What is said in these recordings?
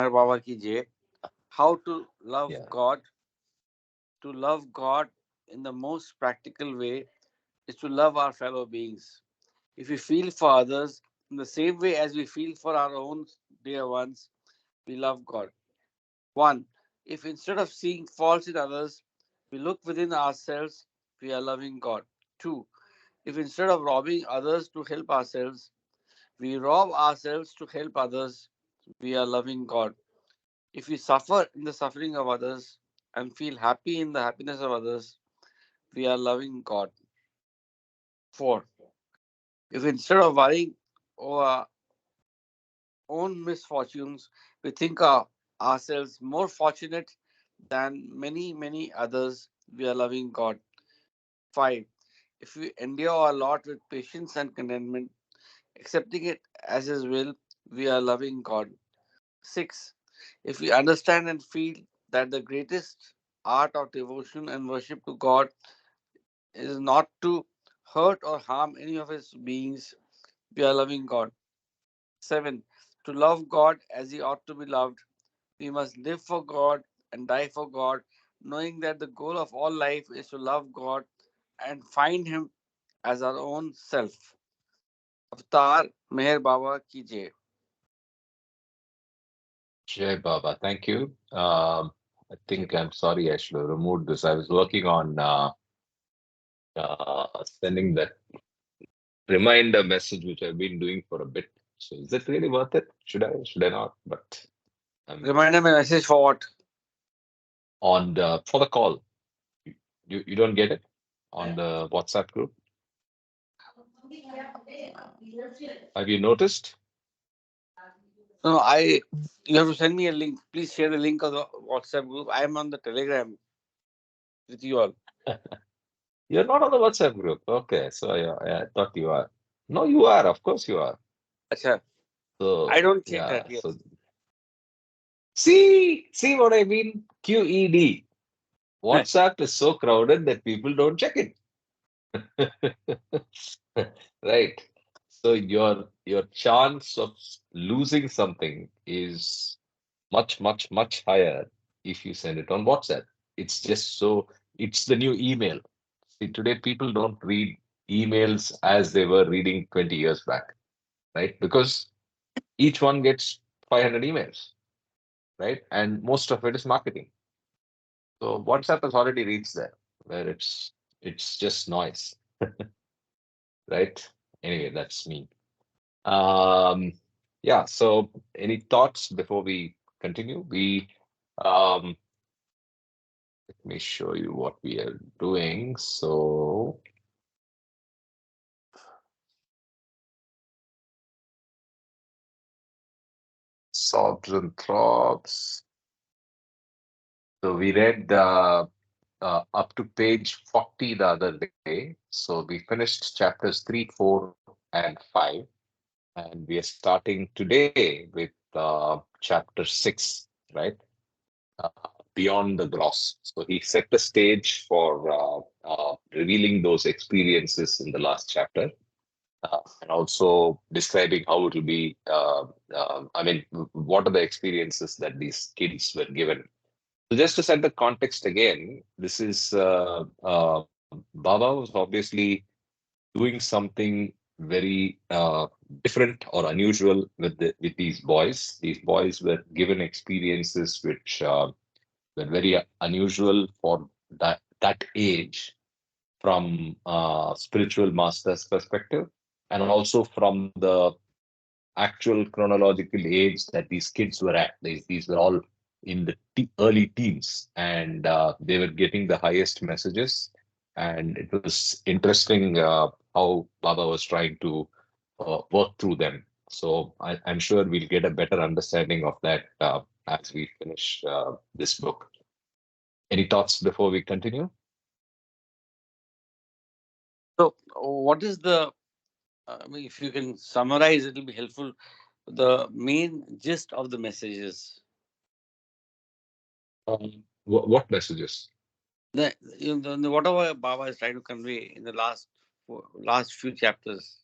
Meher Baba ki jai. How to love Yeah. God. To love God in the most practical way is to love our fellow beings. If we feel for others in the same way as we feel for our own dear ones, we love God. 1. If instead of seeing faults in others, we look within ourselves, we are loving God. 2. If instead of robbing others to help ourselves, we rob ourselves to help others, we are loving God. If we suffer in the suffering of others and feel happy in the happiness of others, we are loving God. 4. If instead of worrying over our own misfortunes, we think of ourselves more fortunate than many, many others, we are loving God. 5. If we endure a lot with patience and contentment, accepting it as His will, we are loving God. 6. If we understand and feel that the greatest art of devotion and worship to God is not to hurt or harm any of His beings, we are loving God. 7. To love God as He ought to be loved, we must live for God and die for God, knowing that the goal of all life is to love God and find Him as our own self. Avatar Meher Baba ki jai. Jai Baba, thank you. I think I'm sorry I should have removed this. I was working on sending that reminder message, which I've been doing for a bit. So is it really worth it? Should I? Should I not? But Reminder my message for what? on the for the call, you don't get it on the WhatsApp group. Have you noticed? No, you have to send me a link. Please share the link of the WhatsApp group. I am on the Telegram with you all. You're not on the WhatsApp group. Okay, so I thought you are. No, you are. Of course you are. Acha, I So don't think yeah. that, So yes. see what I mean? QED. WhatsApp is so crowded that people don't check it. Right. So your chance of losing something is much higher if you send it on WhatsApp. It's just so it's the new email. See, today people don't read emails as they were reading 20 years back, right? Because each one gets 500 emails, right? And most of it is marketing. So WhatsApp has already reached there where it's just noise, right? Anyway, that's me. Um, yeah, so any thoughts before we continue? Um, let me show you what we are doing. So, Sobs and Throbs. So we read up to page 40 the other day. So we finished chapters 3, 4, and 5. And we are starting today with chapter 6, right? Uh, Beyond the gross. So he set the stage for revealing those experiences in the last chapter, and also describing how it will be. I mean, what are the experiences that these kids were given? So just to set the context again, this is Baba was obviously doing something very different or unusual with these boys. These boys were given experiences which were very unusual for that age from spiritual master's perspective, and also from the actual chronological age that these kids were at. These were all in the early teens, and they were getting the highest messages. And it was interesting how Baba was trying to work through them. So I'm sure we'll get a better understanding of that as we finish this book. Any thoughts before we continue? So, what is the, I mean, if you can summarize, it will be helpful. The main gist of the messages. What messages? Whatever Baba is trying to convey in the last few chapters,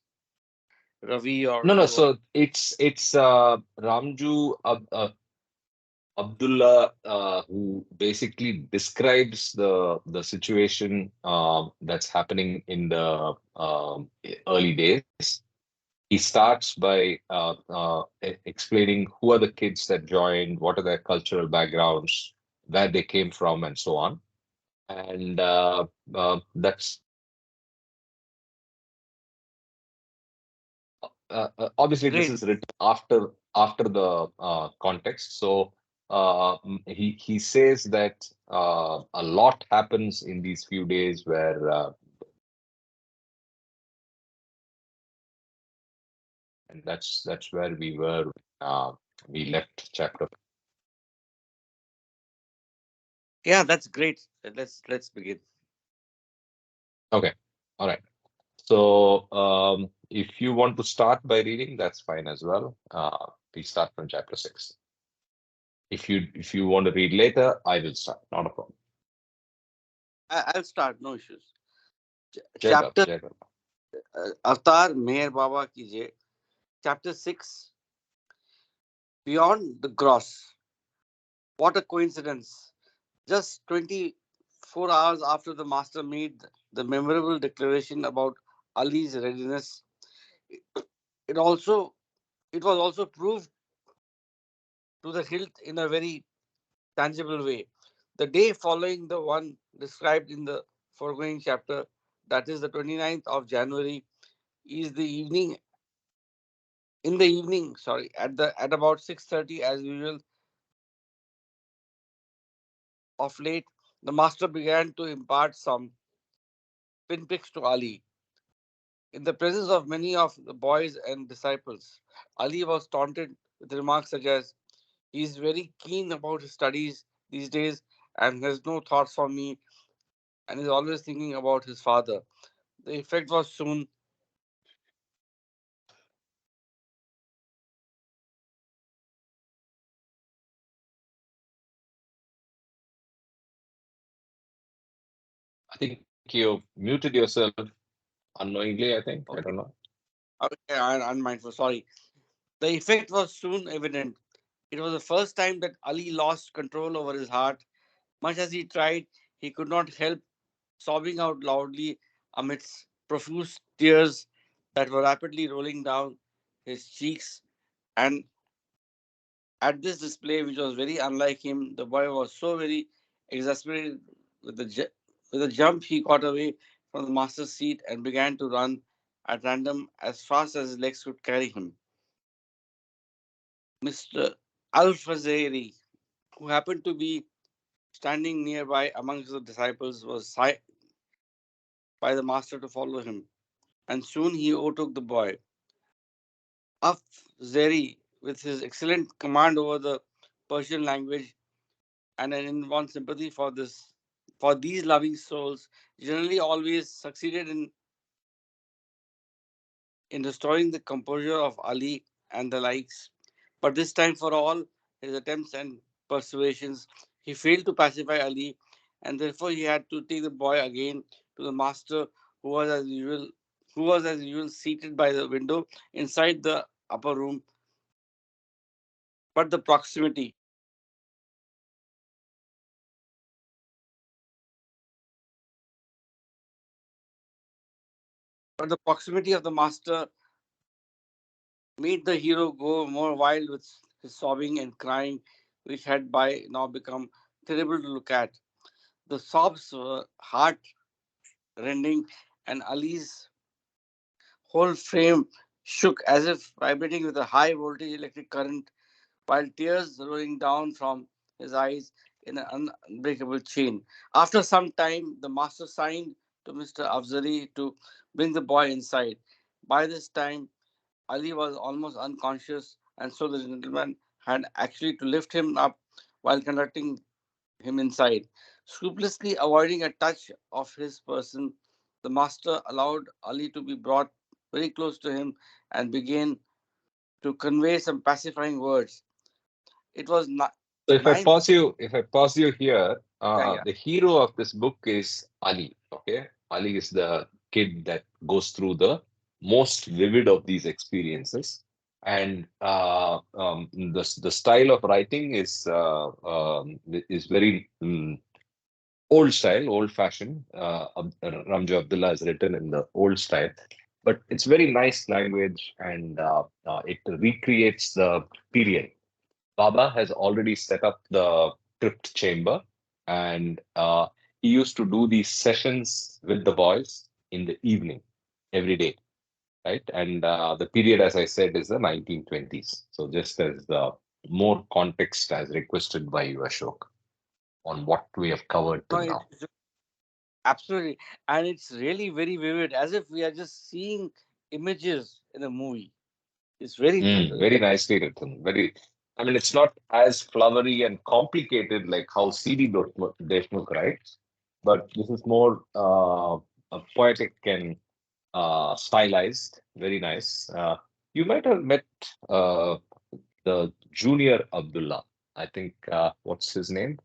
Ravi or No, no. whoever. So it's Ramjoo. Abdullah, who basically describes the situation that's happening in the early days. He starts by explaining who are the kids that joined, what are their cultural backgrounds, where they came from, and so on. And that's obviously this Great. is written after the context. So he says that a lot happens in these few days where and that's where we were we left chapter. Yeah, that's great. Let's begin. Okay, all right. So if you want to start by reading, that's fine as well. We start from chapter 6. If you want to read later, I will start. Not a problem. I'll start. No issues. Jai Baba, Chapter Jai Baba. Avatar Meher Baba ki Jai. Chapter 6, Beyond the Gross. What a coincidence. Just 24 hours after the master made the memorable declaration about Ali's readiness, it also it was also proved to the hilt in a very tangible way. The day following the one described in the foregoing chapter, that is the 29th of January, is the evening in the evening, sorry, at about 6:30 as usual of late, the master began to impart some pinpricks to Ali. In the presence of many of the boys and disciples, Ali was taunted with remarks such as, "He is very keen about his studies these days and has no thoughts for me and is always thinking about his father." The effect was soon. I think you muted yourself unknowingly, I think. I Okay, don't know. okay, I'm unmindful, sorry. The effect was soon evident. It was the first time that Ali lost control over his heart. Much as he tried, he could not help sobbing out loudly amidst profuse tears that were rapidly rolling down his cheeks. And at this display, which was very unlike him, the boy was so very exasperated with with a jump. He got away from the master's seat and began to run at random as fast as his legs could carry him. Mr. Al Fazeri, who happened to be standing nearby amongst the disciples, was by the master to follow him, and soon he overtook the boy. Zeri, with his excellent command over the Persian language and an inborn sympathy for these loving souls, generally always succeeded in restoring the composure of Ali and the likes. But this time, for all his attempts and persuasions, he failed to pacify Ali, and therefore he had to take the boy again to the master, who was as usual, seated by the window inside the upper room. But the proximity, of the master made the hero go more wild with his sobbing and crying, which had by now become terrible to look at. The sobs were heart rending, and Ali's whole frame shook as if vibrating with a high voltage electric current, while tears rolling down from his eyes in an unbreakable chain. After some time, the master signed to Mr. Afzari to bring the boy inside. By this time, Ali was almost unconscious, and so the gentleman had actually to lift him up while conducting him inside. Scrupulously avoiding a touch of his person, the master allowed Ali to be brought very close to him and began to convey some pacifying words. It was not So nine. if I pause you here, Yeah, yeah. the hero of this book is Ali. Okay, Ali is the kid that goes through the most vivid of these experiences. and the style of writing is very old style, old fashioned. Ramjoo Abdullah has written in the old style, but it's very nice language, and it recreates the period. Baba has already set up the crypt chamber, and he used to do these sessions with the boys in the evening every day, right? And the period, as I said, is the 1920s. So just as more context as requested by you, Ashok, on what we have covered No, till now. it's absolutely, and it's really very vivid, as if we are just seeing images in a movie. It's very Very nicely written. Very, I mean, it's not as flowery and complicated like how C.D. Deshmukh writes, but this is more poetic and stylized. Very nice. You might have met uh, the junior Abdullah. I think, what's his name?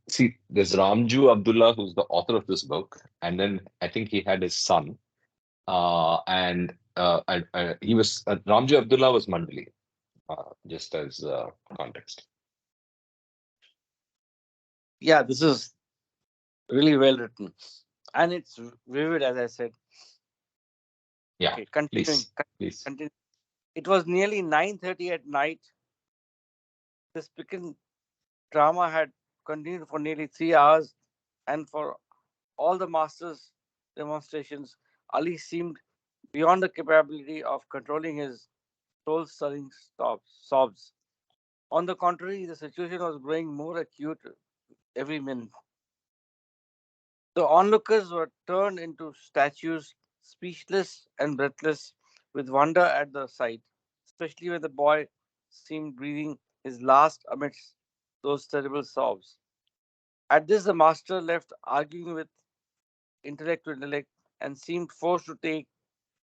See, there's Ramjoo Abdullah, who's the author of this book, and then I think he had his son, and he was Ramjoo Abdullah was Mandali, just as context. yeah. This is really well written, and it's vivid, as I said. Yeah, Okay, continuing. please, please. Continue. It was nearly 9:30 at night. This picking drama had continued for nearly 3 hours, and for all the master's demonstrations, Ali seemed beyond the capability of controlling his soul-stirring sobs. On the contrary, the situation was growing more acute every minute. The onlookers were turned into statues, speechless and breathless with wonder at the sight, especially when the boy seemed breathing his last amidst those terrible sobs. At this, the master left arguing with intellect to intellect and seemed forced to take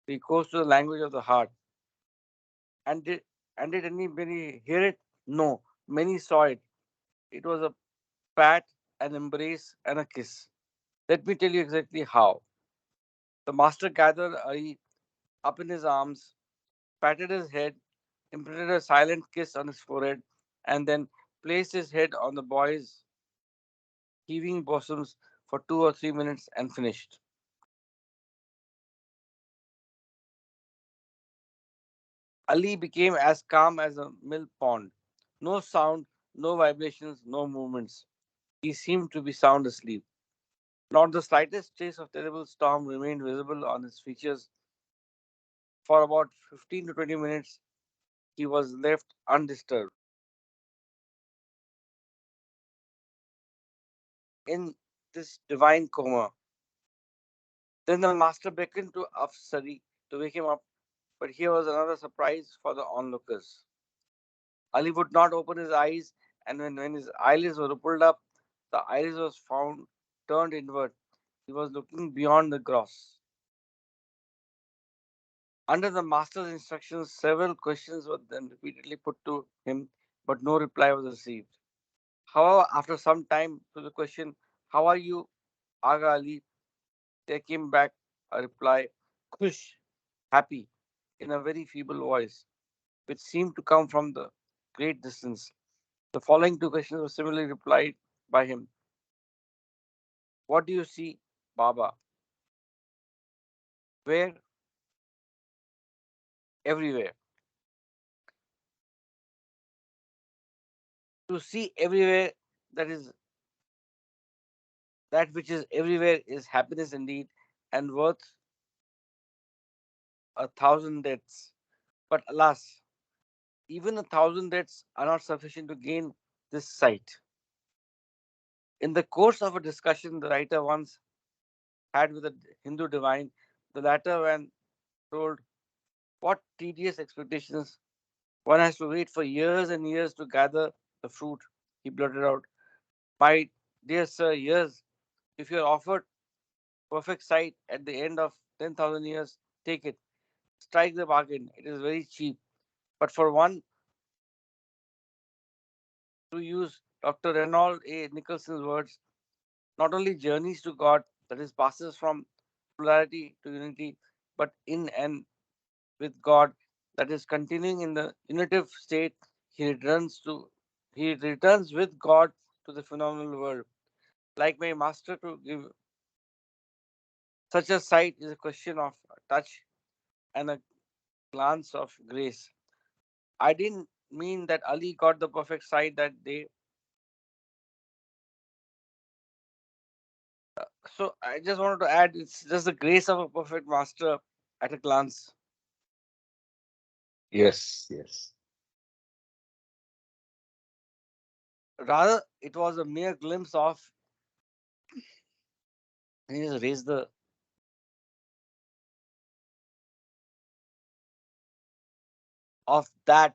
recourse to the language of the heart. And did anybody hear it? No. Many saw it. It was a pat, an embrace, and a kiss. Let me tell you exactly how. The master gathered Ali up in his arms, patted his head, imprinted a silent kiss on his forehead, and then placed his head on the boy's heaving bosoms for 2 or 3 minutes and finished. Ali became as calm as a mill pond. No sound, no vibrations, no movements. He seemed to be sound asleep. Not the slightest trace of terrible storm remained visible on his features. For about 15 to 20 minutes, he was left undisturbed. In this divine coma. Then the master beckoned to Afsari to wake him up, but here was another surprise for the onlookers. Ali would not open his eyes, and when his eyelids were pulled up, the iris was found turned inward. He was looking beyond the gross. Under the master's instructions, several questions were then repeatedly put to him, but no reply was received. However, after some time to the question, "How are you, Aga Ali?" there came back a reply, "Khush, happy," in a very feeble voice, which seemed to come from the great distance. The following two questions were similarly replied by him. "What do you see, Baba?" "Where?" "Everywhere." To see everywhere, that is that which is everywhere, is happiness indeed, and worth 1,000 deaths. But alas, even 1,000 deaths are not sufficient to gain this sight. In the course of a discussion the writer once had with a Hindu divine, the latter, when told what tedious expectations one has to wait for years and years to gather the fruit, he blurted out, "My dear sir, years. If you are offered perfect sight at the end of 10,000 years, take it. Strike the bargain. It is very cheap. But for one, to use Dr. Reynold A. Nicholson's words, not only journeys to God, that is, passes from polarity to unity, but in and with God, that is continuing in the unitive state, he returns with God to the phenomenal world. Like my master, to give such a sight is a question of touch and a glance of grace. I didn't mean that Ali got the perfect sight that day. So I just wanted to add it's just the grace of a perfect master at a glance. Yes, yes. Rather, it was a mere glimpse of, he just raised the, of that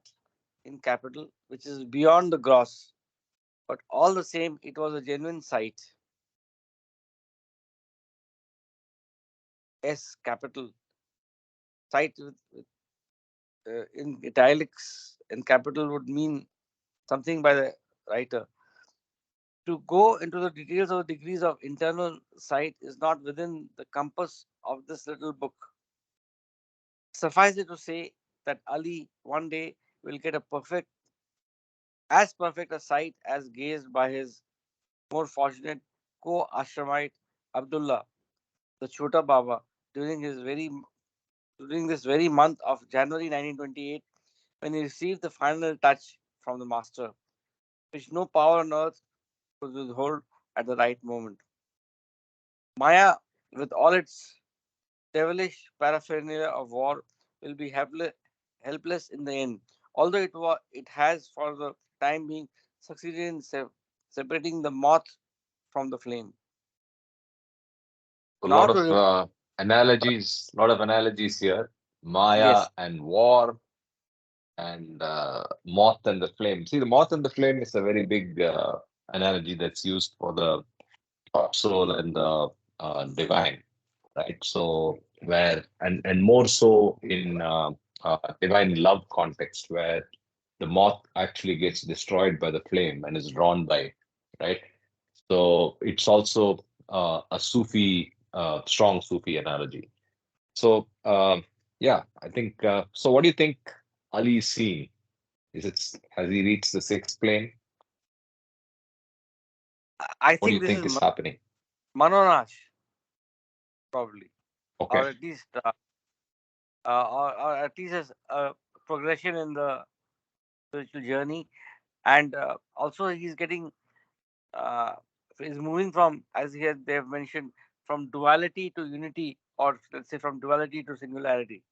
in capital, which is beyond the gross. But all the same, it was a genuine sight. S capital sight in italics and capital would mean something by the writer. To go into the details of the degrees of internal sight is not within the compass of this little book. Suffice it to say that Ali one day will get a perfect a sight as gazed by his more fortunate co-ashramite Abdullah, the Chota Baba, during his very during this very month of January 1928, when he received the final touch from the master, which no power on earth could withhold at the right moment. Maya, with all its devilish paraphernalia of war, will be helpless in the end, although it has for the time being succeeded in separating the moth from the flame. A Now lot to of analogies, lot of analogies here. Maya yes, and war and moth and the flame. See, the moth and the flame is a very big analogy that's used for the top soul and the divine, right? So where and more so in divine love context, where the moth actually gets destroyed by the flame and is drawn by it, right? So it's also a Sufi, strong Sufi analogy. So yeah, I think. So what do you think Ali is seeing? Is it has he reached the sixth plane? I What do think you this think is is happening? Manonash probably, Okay. or at least or at least a progression in the spiritual journey, and also he's getting uh, he's moving from, as he they have mentioned, from duality to unity, or let's say from duality to singularity.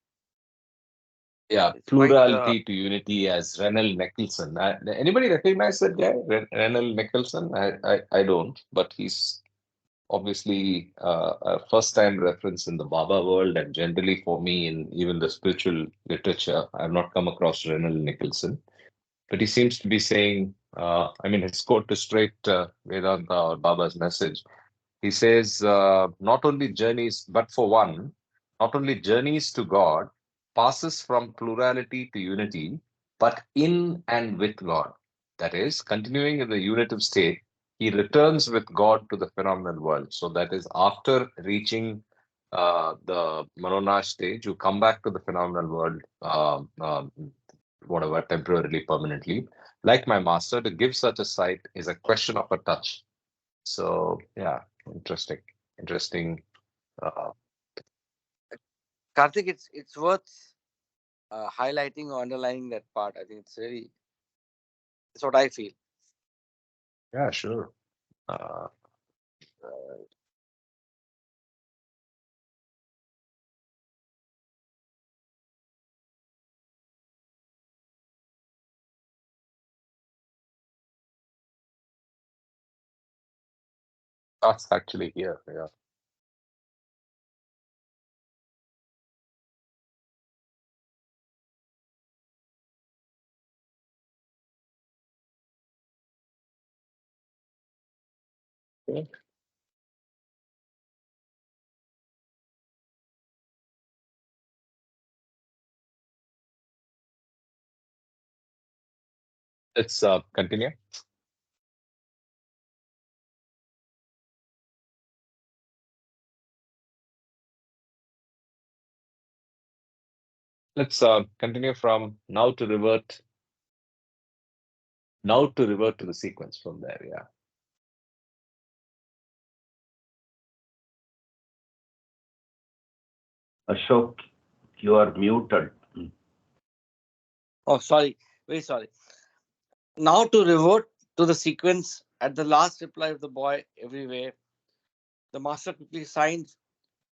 Yeah, It's quite plurality to unity as Renel Nicholson. Anybody recognize that guy, Renel Nicholson? I don't, but he's obviously a first-time reference in the Baba world and generally for me in even the spiritual literature. I've not come across Renel Nicholson, but he seems to be saying, I mean, his quote is straight Vedanta or Baba's message. He says, not only journeys, but for one, not only journeys to God, passes from plurality to unity, but in and with God. That is, continuing in the unitive state, he returns with God to the phenomenal world. So that is after reaching the Manona stage, you come back to the phenomenal world, whatever, temporarily, permanently. Like my master, to give such a sight is a question of a touch. So yeah, interesting, interesting. Uh, Karthik. It's worth highlighting or underlining that part. I think it's really, it's what I feel. yeah, sure. Uh, that's actually here. Yeah, okay. Let's continue. Let's continue from now to revert to the sequence from there. Yeah. Ashok, you are muted. Oh, sorry, very sorry. Now to revert to the sequence at the last reply of the boy everywhere, the master quickly signed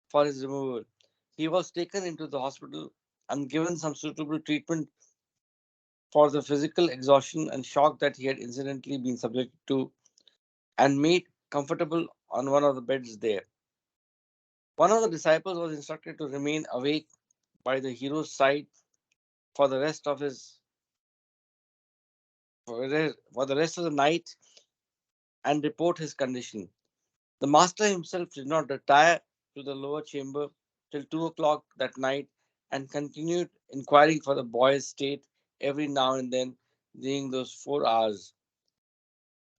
for his removal. He was taken into the hospital and given some suitable treatment for the physical exhaustion and shock that he had incidentally been subjected to, and made comfortable on one of the beds there. One of the disciples was instructed to remain awake by the hero's side for the rest of his for the rest of the night and report his condition. The master himself did not retire to the lower chamber till 2 o'clock that night and continued inquiring for the boy's state every now and then during those 4 hours.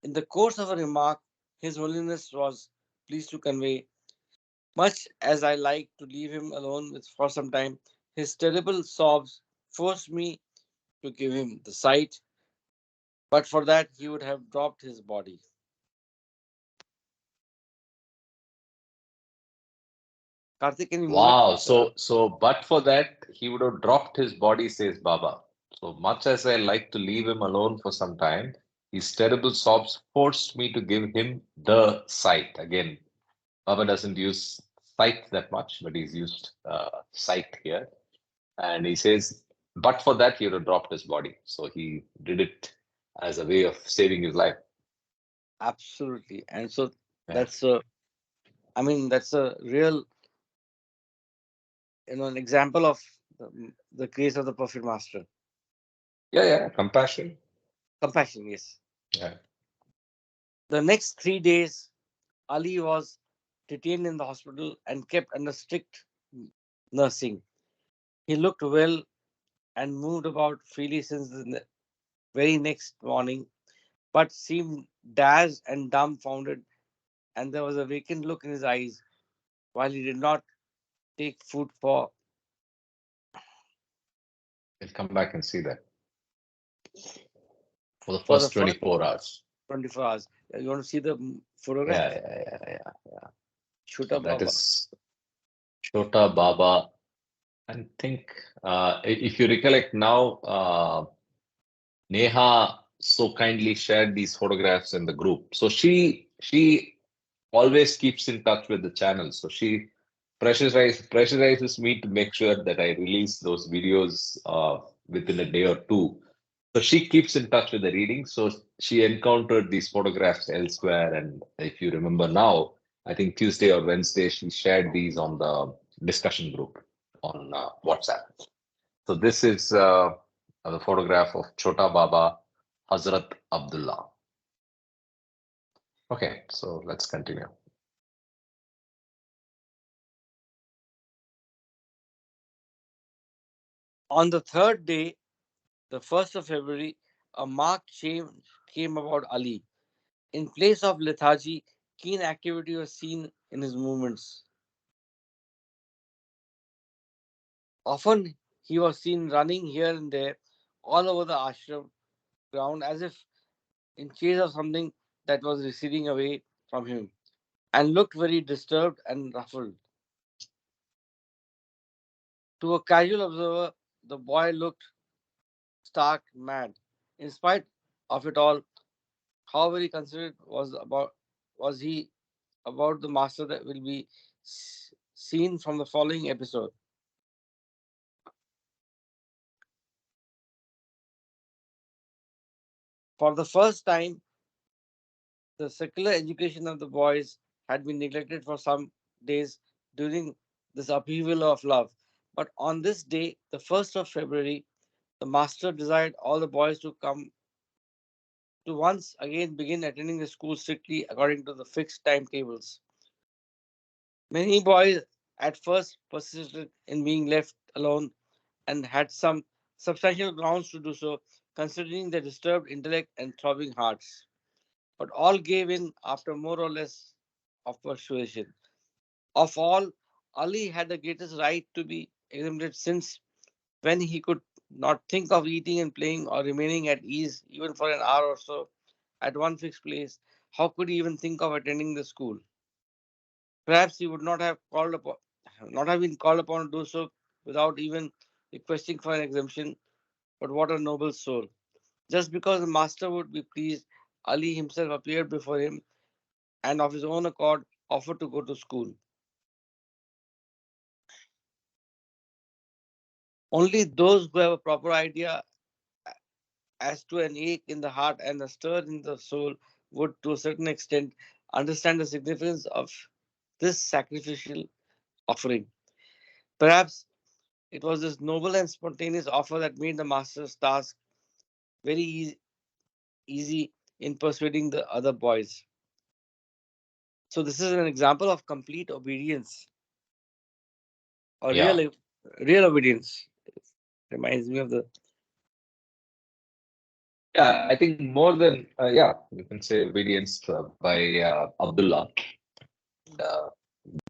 In the course of a remark, His Holiness was pleased to convey, much as I like to leave him alone for some time, his terrible sobs forced me to give him the sight, but for that he would have dropped his body. Karthik, can you move it? Wow. But for that, he would have dropped his body, says Baba. So much as I like to leave him alone for some time, his terrible sobs forced me to give him the sight. Again, Baba doesn't use sight that much, but he's used sight here. And he says, but for that, he would have dropped his body. So he did it as a way of saving his life. Absolutely. And so Yeah. that's a, I mean, that's a real, an example of the grace of the perfect master. Yeah, yeah. Compassion. Compassion, yes. Yeah. The next 3 days, Ali was detained in the hospital and kept under strict nursing. He looked well and moved about freely since the very next morning, but seemed dazed and dumbfounded, and there was a vacant look in his eyes while he did not take food We'll come back and see that for the for the first first 24 hours. 24 hours. You want to see the photograph? Yeah, yeah, yeah, yeah. So Chuta that Baba. is Chota Baba. And think, if you recollect now, Neha so kindly shared these photographs in the group. So she always keeps in touch with the channel. So she pressurizes me to make sure that I release those videos within a day or two. So she keeps in touch with the reading. So she encountered these photographs elsewhere. And if you remember now, I think Tuesday or Wednesday, she shared these on the discussion group on WhatsApp. So this is the photograph of Chota Baba Hazrat Abdullah. Okay, so let's continue. On the third day, the 1st of February, a marked change came about Ali. In place of lethargy, keen activity was seen in his movements. Often he was seen running here and there all over the ashram ground as if in chase of something that was receding away from him, and looked very disturbed and ruffled. To a casual observer, the boy looked stark mad. In spite of it all, how very considerate was he about the master that will be seen from the following episode. For the first time, the secular education of the boys had been neglected for some days during this upheaval of love. But on this day, the 1st of February, the master desired all the boys to come to once again begin attending the school strictly according to the fixed timetables. Many boys at first persisted in being left alone and had some substantial grounds to do so, considering their disturbed intellect and throbbing hearts. But all gave in after more or less of persuasion. Of all, Ali had the greatest right to be exempted since when he could not think of eating and playing or remaining at ease even for an hour or so at one fixed place, how could he even think of attending the school? Perhaps he would not have been called upon to do so without even requesting for an exemption. But what a noble soul! Just because the master would be pleased, Ali himself appeared before him and of his own accord offered to go to school. Only those who have a proper idea as to an ache in the heart and a stir in the soul would, to a certain extent, understand the significance of this sacrificial offering. Perhaps it was this noble and spontaneous offer that made the master's task very easy in persuading the other boys. So, this is an example of complete obedience or Yeah, real obedience. Reminds me of the. yeah. I think more than yeah, you can say obedience by Abdullah. Uh,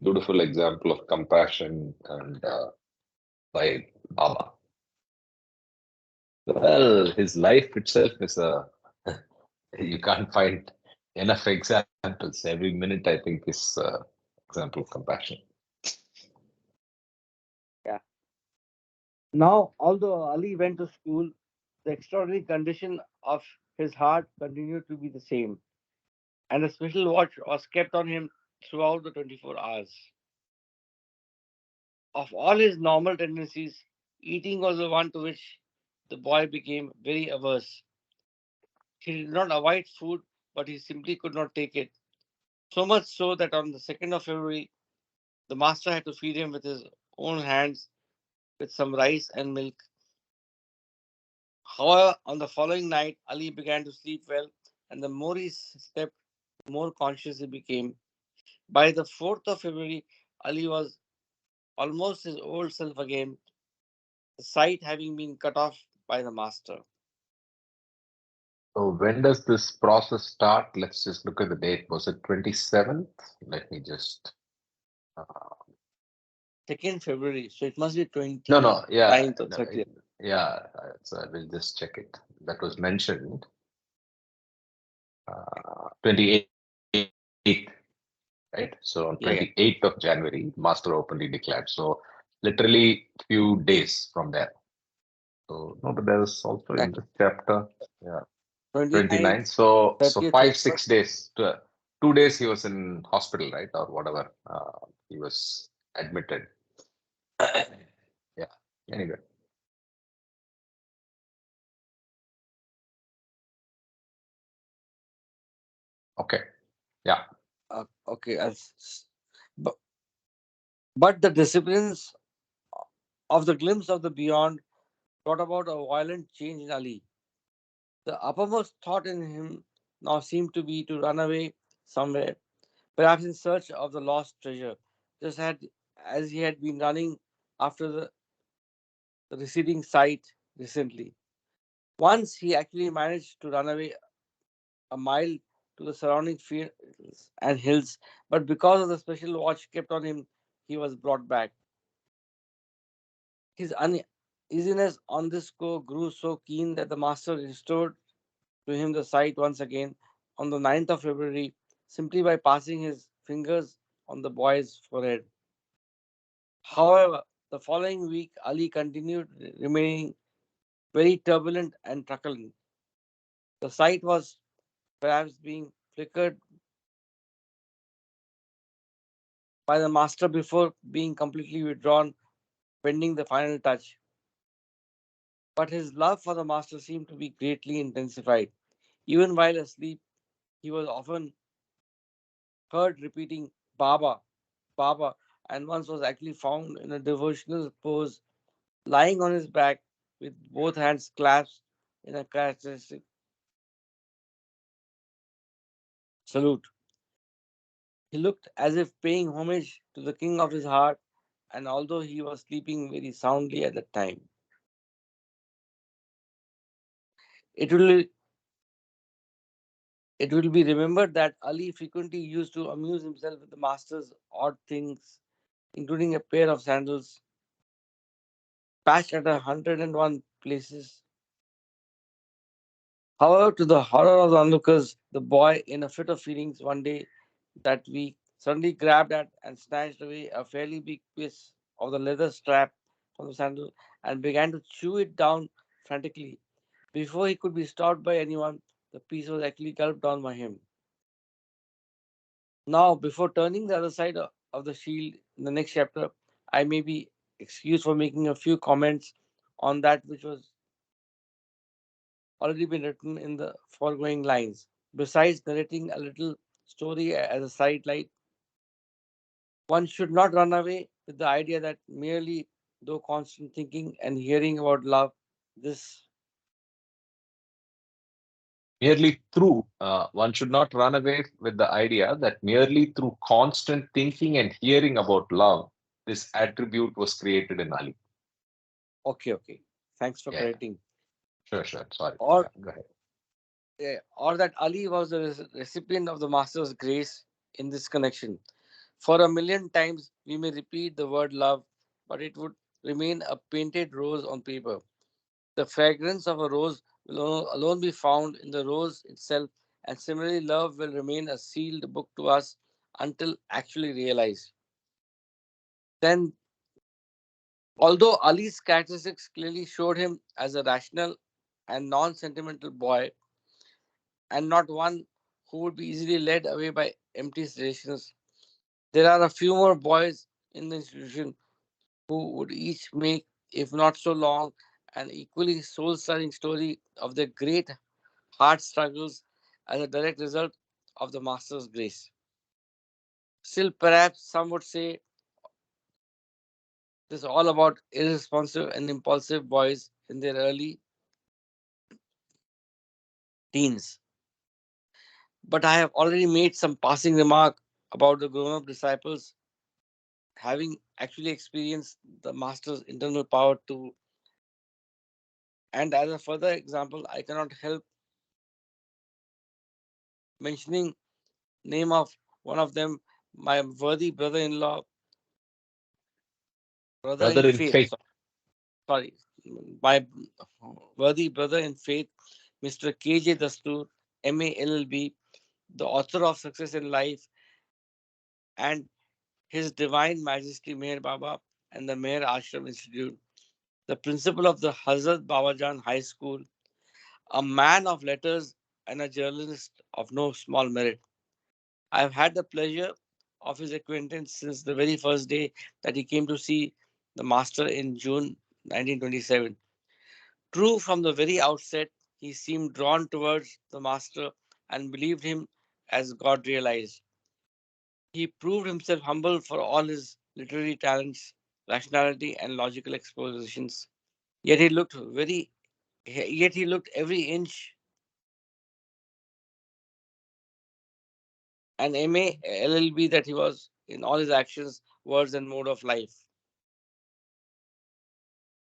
Beautiful example of compassion and by Baba. Well, his life itself is a you can't find enough examples. Every minute, I think, is example of compassion. Yeah. Now, although Ali went to school, the extraordinary condition of his heart continued to be the same, and a special watch was kept on him throughout the 24 hours. Of all his normal tendencies, eating was the one to which the boy became very averse. He did not avoid food, but he simply could not take it. So much so that on the 2nd of February, the master had to feed him with his own hands with some rice and milk. However, on the following night, Ali began to sleep well, and the more he slept, the more conscious he became. By the 4th of February, Ali was almost his old self again, the sight having been cut off by the master. So when does this process start? Let's just look at the date. Was it 27th? Let me just. Uh, 2nd February, so it must be no, no, yeah, 29th or no, 30th. yeah. So I will just check it. That was mentioned 28th, right? So on Yeah, 28th of January, Master openly declared. So literally few days from there. So no, but there is also in exactly. this chapter, yeah, 29. 29th, So 30th, five, 31st. 6 days, 2 days he was in hospital, right? Or whatever. He was admitted. Yeah. Anyway, okay. Yeah. Okay, but, but the disciplines of the glimpse of the beyond brought about a violent change in Ali. The uppermost thought in him now seemed to be to run away somewhere, perhaps in search of the lost treasure, just as he had been running after the receding sight recently. Once he actually managed to run away a mile to the surrounding fields and hills, but because of the special watch kept on him, he was brought back. His uneasiness on this score grew so keen that the master restored to him the sight once again on the 9th of February simply by passing his fingers on the boy's forehead. However, the following week, Ali continued remaining very turbulent and truculent. The sight was perhaps being flickered by the master before being completely withdrawn, pending the final touch. But his love for the master seemed to be greatly intensified. Even while asleep, he was often heard repeating Baba, Baba, and once was actually found in a devotional pose, lying on his back with both hands clasped in a characteristic salute. He looked as if paying homage to the king of his heart, and although he was sleeping very soundly at that time, it will it will be remembered that Ali frequently used to amuse himself with the master's odd things, including a pair of sandals patched at 101 places. However, to the horror of the onlookers, the boy, in a fit of feelings one day that week, suddenly grabbed at and snatched away a fairly big piece of the leather strap from the sandal and began to chew it down frantically. Before he could be stopped by anyone, the piece was actually gulped down by him. Now, before turning the other side of the shield in the next chapter, I may be excused for making a few comments on that which was already been written in the foregoing lines. Besides narrating a little story as a sidelight, one should not run away with the idea that merely though constant thinking and hearing about love, this Merely through, one should not run away with the idea that merely through constant thinking and hearing about love, this attribute was created in Ali. okay. Thanks for Yeah, correcting. sure. Sorry. Yeah, Or go ahead. or that Ali was the recipient of the Master's grace in this connection. For a million times we may repeat the word love, but it would remain a painted rose on paper. The fragrance of a rose will alone be found in the rose itself, and similarly, love will remain a sealed book to us until actually realized. Then, although Ali's characteristics clearly showed him as a rational and non sentimental boy, and not one who would be easily led away by empty relations, there are a few more boys in the institution who would each make, if not so long, an equally soul stirring story of their great heart struggles as a direct result of the Master's grace. Still, perhaps some would say this is all about irresponsive and impulsive boys in their early teens. But I have already made some passing remark about the grown up disciples having actually experienced the Master's internal power too. And as a further example, I cannot help mentioning name of one of them, my worthy brother-in-law, brother in Brother in faith. faith. Sorry, my worthy brother in faith, Mr. KJ Dastur, MA LLB, the author of Success in Life, and His Divine Majesty Meher Baba and the Meher Ashram Institute, the principal of the Hazrat Babajan High School, a man of letters and a journalist of no small merit. I have had the pleasure of his acquaintance since the very first day that he came to see the master in June 1927. True, from the very outset, he seemed drawn towards the master and believed him as God realized. He proved himself humble for all his literary talents, rationality, and logical expositions. Yet he looked very, yet he looked every inch an MA LLB that he was in all his actions, words, and mode of life.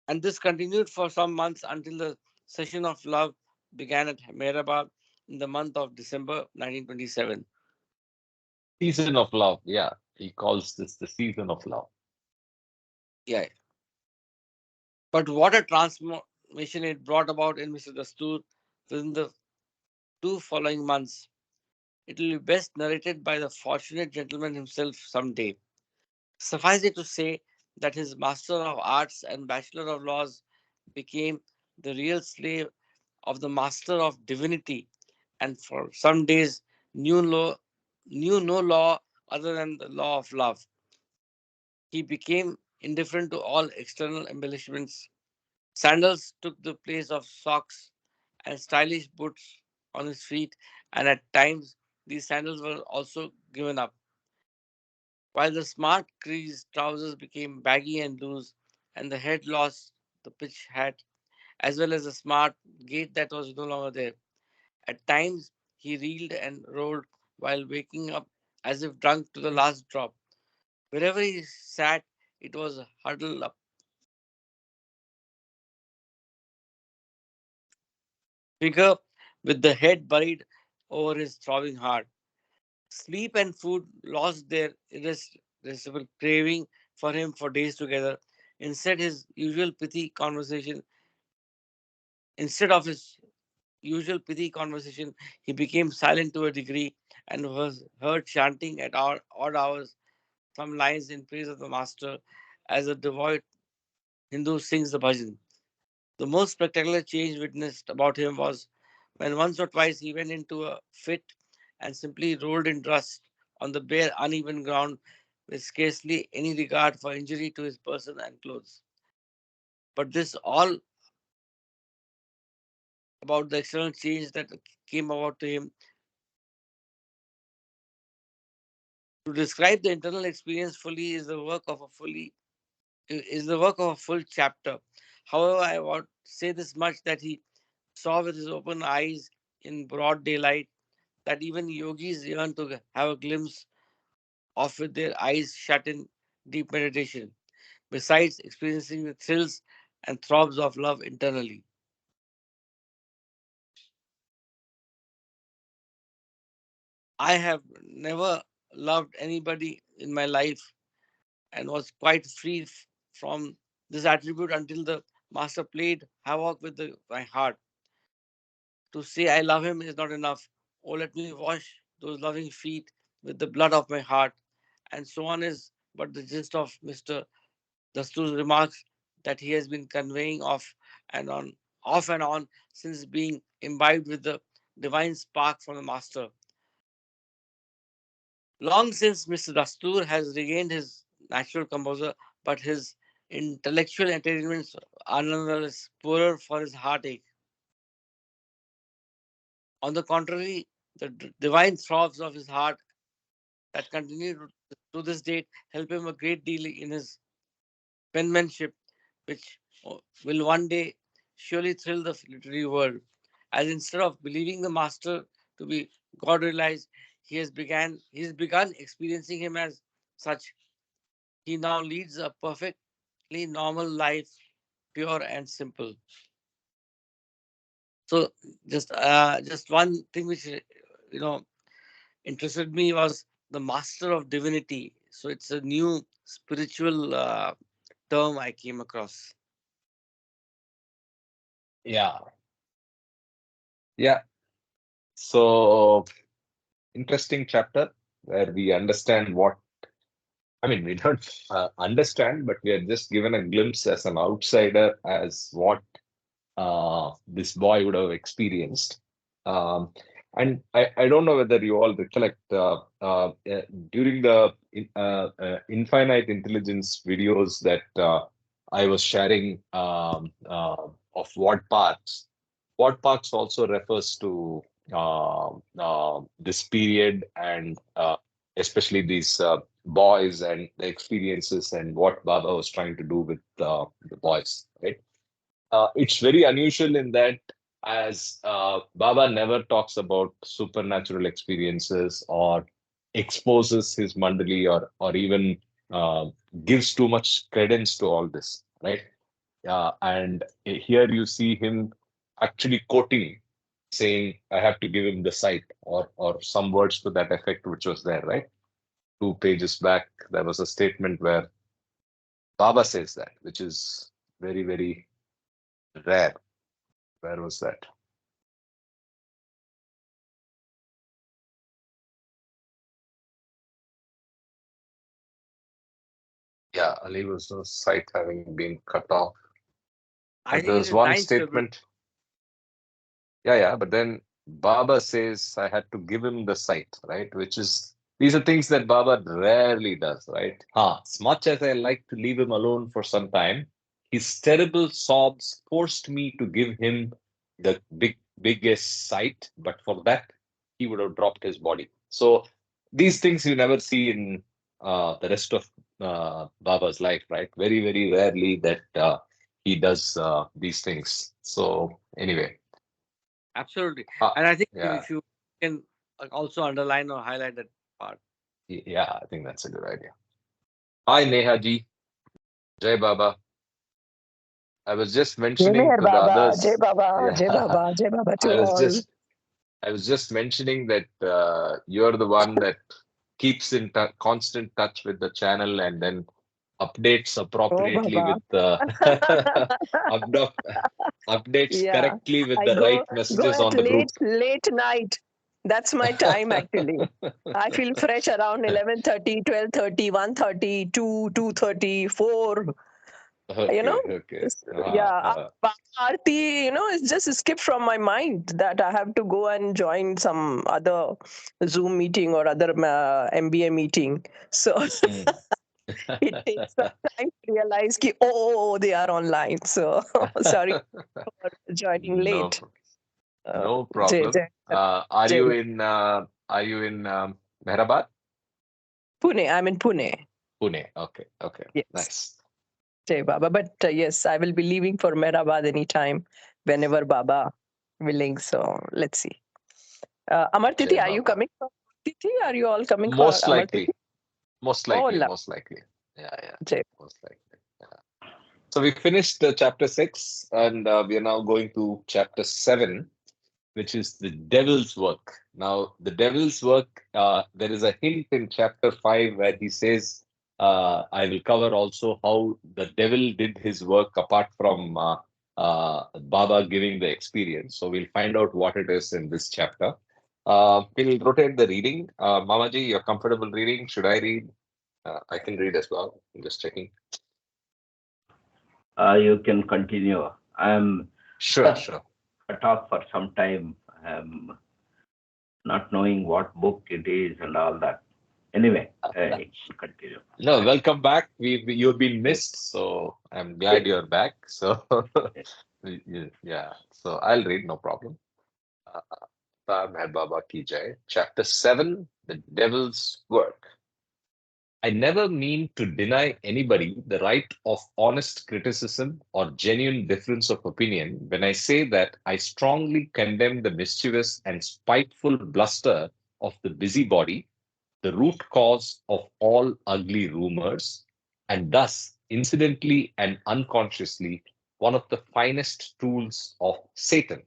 And this continued for some months until the session of love began at Mehrabad in the month of December 1927. Season of love. Yeah, he calls this the season of love. Yeah. But what a transformation it brought about in Mr. Dastur within the two following months. It will be best narrated by the fortunate gentleman himself some day. Suffice it to say that his Master of Arts and Bachelor of Laws became the real slave of the Master of Divinity, and for some days knew no law other than the law of love. He became indifferent to all external embellishments. Sandals took the place of socks and stylish boots on his feet, and at times these sandals were also given up. While the smart creased trousers became baggy and loose, and the head lost the pitch hat, as well as the smart gait that was no longer there. At times he reeled and rolled while waking up as if drunk to the last drop. Wherever he sat, it was huddled up figure with the head buried over his throbbing heart. Sleep and food lost their irresistible craving for him for days together. Instead, his usual pithy conversation, instead of his usual pithy conversation, he became silent to a degree and was heard chanting at odd hours some lines in praise of the master as a devout Hindu sings the bhajan. The most spectacular change witnessed about him was when once or twice he went into a fit and simply rolled in dust on the bare, uneven ground with scarcely any regard for injury to his person and clothes. But this all about the external change that came about to him. To describe the internal experience fully is the work of a full chapter. However, I want to say this much that he saw with his open eyes in broad daylight that even yogis yearn to have a glimpse of with their eyes shut in deep meditation, besides experiencing the thrills and throbs of love internally. I have never loved anybody in my life and was quite free from this attribute until the master played havoc with my heart. To say I love him is not enough. Oh, let me wash those loving feet with the blood of my heart. And so on is but the gist of Mr. Dastur's remarks that he has been conveying off and on since being imbibed with the divine spark from the master. Long since Mr. Dastur has regained his natural composure, but his intellectual attainments are nonetheless poorer for his heartache. On the contrary, the divine throbs of his heart that continue to this date help him a great deal in his penmanship, which will one day surely thrill the literary world. As instead of believing the master to be God realized, he has begun experiencing him as such. He now leads a perfectly normal life, pure and simple. So just one thing which interested me was the master of divinity. So it's a new spiritual term I came across. Yeah. Yeah. So interesting chapter where we understand what, I mean, we don't understand, but we are just given a glimpse as an outsider as what this boy would have experienced. Um, and I don't know whether you all recollect during the infinite intelligence videos that I was sharing of what parts. What parts also refers to this period and especially these boys and the experiences and what Baba was trying to do with the boys, right? It's very unusual in that as Baba never talks about supernatural experiences or exposes his mandali or even uh, gives too much credence to all this, right? And here you see him actually quoting, saying, "I have to give him the sight," or some words to that effect, which was there, right? 2 pages back, there was a statement where Baba says that, which is very, very rare. Where was that? Yeah, Ali was sight having been cut off. I But think it there's is one 9th February. statement. Yeah, but then Baba says I had to give him the sight, right? Which is these are things that Baba rarely does, right? As much as I like to leave him alone for some time, his terrible sobs forced me to give him the biggest sight, but for that he would have dropped his body. So these things you never see in the rest of Baba's life, right? Very, very rarely that he does these things. So anyway. Absolutely. Ah, And I think yeah, if you can also underline or highlight that part. yeah, I think that's a good idea. Hi, Neha ji. Jai Baba. I was just Jai mentioning Meher to the Baba, Jai others. Baba, Jai Yeah, Baba, Jai Baba to I was all. just, I was just mentioning that you're the one that keeps in constant touch with the channel, and then updates Oh, appropriately Baba. with updo- updates Yeah, correctly with I the right go messages at on the group. late night. That's my time actually. I feel fresh around 11:30, 12:30, 1:30, 2, 2:30, 4. You know, Okay, okay. yeah. Baba Aarti, it's just skipped from my mind that I have to go and join some other Zoom meeting or other MBA meeting. So Mm. it takes some time to realize ki, they are online. So sorry for joining No, late. Uh, no Jay, problem. Jay, Jay. Are you in Mehrabad? Pune. I'm in Pune. Pune. Okay, okay. Yes, Nice. Jay Baba. But yes, I will be leaving for Mehrabad anytime, whenever Baba willing. So let's see. Amar Jai Titi, are you Baba. coming for Titi? Are you all coming for Most Amar Titi? likely. Most Oh, likely. love Most likely. Yeah, yeah. Jay. Most likely. Yeah. So we finished chapter 6 and we are now going to chapter 7, which is the devil's work. Now, the devil's work, there is a hint in chapter 5 where he says, I will cover also how the devil did his work apart from Baba giving the experience. So we'll find out what it is in this chapter. We'll rotate the reading. Mamaji, you're comfortable reading? Should I read? I can read as well. I'm just checking. You can continue. I'm Sure, sure. cut off for some time. I'm not knowing what book it is and all that. Anyway, I continue. No, welcome back. You've been missed, so I'm glad you're back. So yeah, so I'll read, no problem. Uh, Meher Baba Ki Jai. Chapter 7, The Devil's Work. I never mean to deny anybody the right of honest criticism or genuine difference of opinion when I say that I strongly condemn the mischievous and spiteful bluster of the busybody, the root cause of all ugly rumors, and thus, incidentally and unconsciously, one of the finest tools of Satan.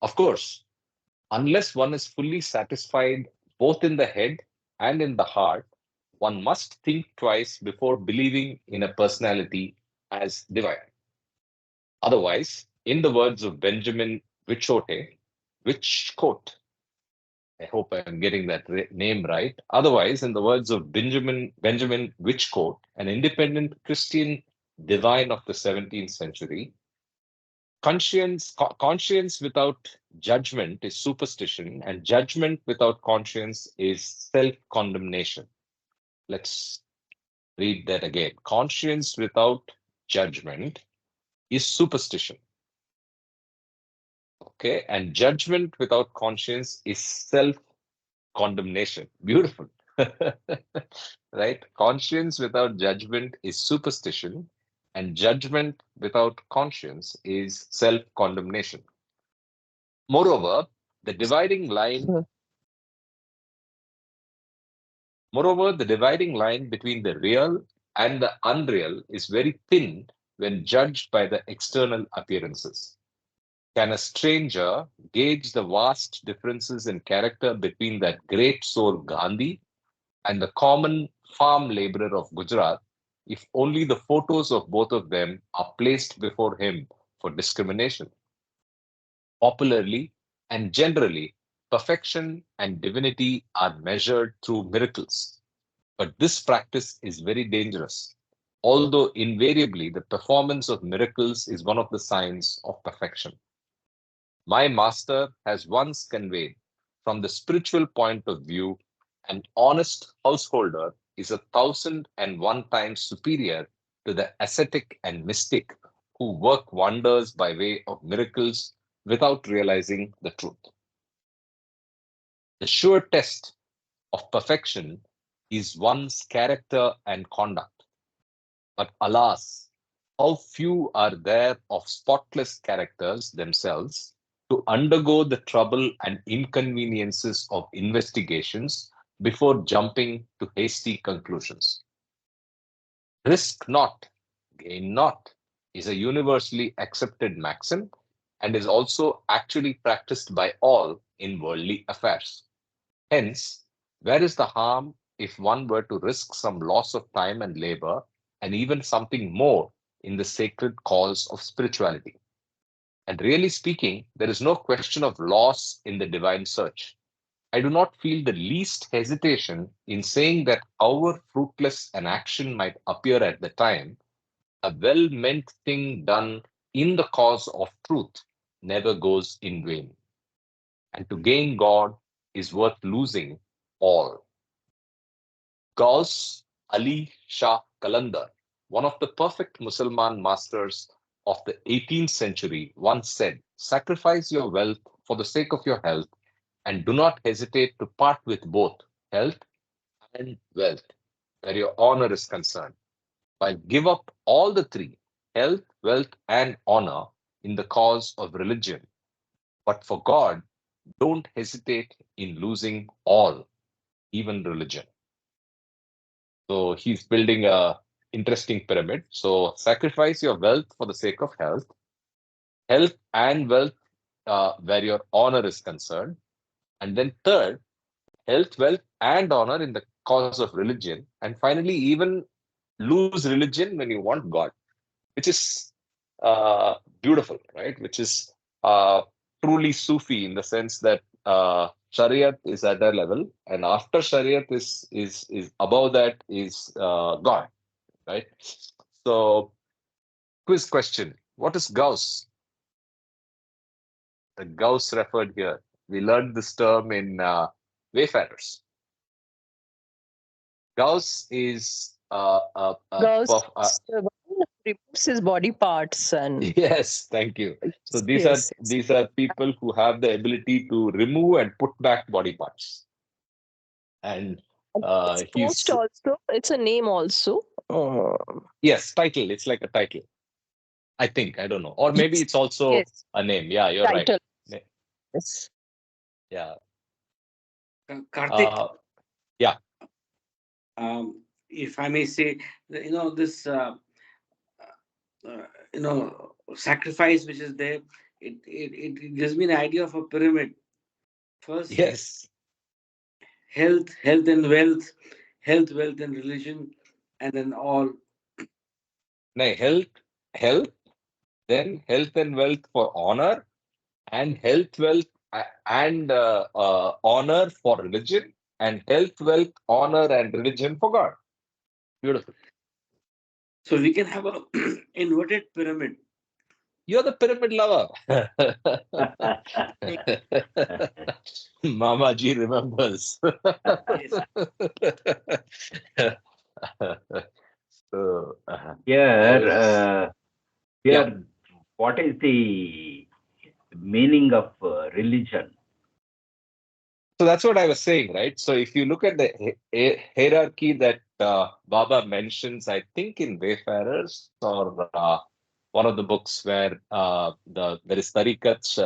Of course, unless one is fully satisfied both in the head and in the heart, one must think twice before believing in a personality as divine. Otherwise, in the words of Benjamin Whichcote, I hope I'm getting that name right. Otherwise, in the words of Benjamin Whichcote, an independent Christian divine of the 17th century, conscience without judgment is superstition, and judgment without conscience is self-condemnation. Let's read that again. Conscience without judgment is superstition. Okay, and judgment without conscience is self-condemnation. Beautiful. Right? Conscience without judgment is superstition, and judgment without conscience is self-condemnation. Moreover, the dividing line Moreover, the dividing line between the real and the unreal is very thin when judged by the external appearances. Can a stranger gauge the vast differences in character between that great soul Gandhi and the common farm laborer of Gujarat if only the photos of both of them are placed before him for discrimination? Popularly and generally, perfection and divinity are measured through miracles. But this practice is very dangerous, although invariably the performance of miracles is one of the signs of perfection. My master has once conveyed, from the spiritual point of view, an honest householder is 1,001 times superior to the ascetic and mystic who work wonders by way of miracles without realizing the truth. The sure test of perfection is one's character and conduct. But alas, how few are there of spotless characters themselves to undergo the trouble and inconveniences of investigations before jumping to hasty conclusions. Risk not, gain not is a universally accepted maxim and is also actually practiced by all in worldly affairs. Hence, where is the harm if one were to risk some loss of time and labor, and even something more in the sacred cause of spirituality. And really speaking, there is no question of loss in the divine search. I do not feel the least hesitation in saying that however fruitless an action might appear at the time, a well meant thing done in the cause of truth never goes in vain. And to gain God is worth losing all. Gauss Ali Shah Qalandar, one of the perfect Mussalman masters of the 18th century, once said, "Sacrifice your wealth for the sake of your health, and do not hesitate to part with both health and wealth, where your honor is concerned, while give up all the three, health, wealth, and honor, in the cause of religion. But for God, don't hesitate in losing all, even religion." So he's building a interesting pyramid. So sacrifice your wealth for the sake of health, health and wealth where your honor is concerned. And then third, health, wealth, and honor in the cause of religion. And finally, even lose religion when you want God, which is beautiful, right? Which is truly Sufi in the sense that Shariat is at their level, and after Shariat is above that is God, right? So, quiz question: what is Gauss? The Gauss referred here. We learned this term in Wayfarers. Gauss is Gauss removes his body parts and yes, thank you. So yes, these are people who have the ability to remove and put back body parts, and it's post he's also. It's a name also. yes, title. It's like a title. I think I don't know, or maybe Yes, it's also yes, a name. Yeah, you're right. title. Yes. Yeah. Karthik, Uh, yeah. if I may say, this, sacrifice which is there, it gives me an idea of a pyramid. First, Yes. health and wealth, health, wealth and religion, and then all. No, health, then health and wealth for honor, and health, wealth, and honor for religion, and health, wealth, honor, and religion for God. Beautiful. So we can have a inverted pyramid. You're the pyramid lover. Mama Ji remembers. Yes. So, I Here, was, yeah. here, what is the meaning of religion? So that's what I was saying, right? So if you look at the hierarchy that Baba mentions, I think in Wayfarers or one of the books where there is tariqats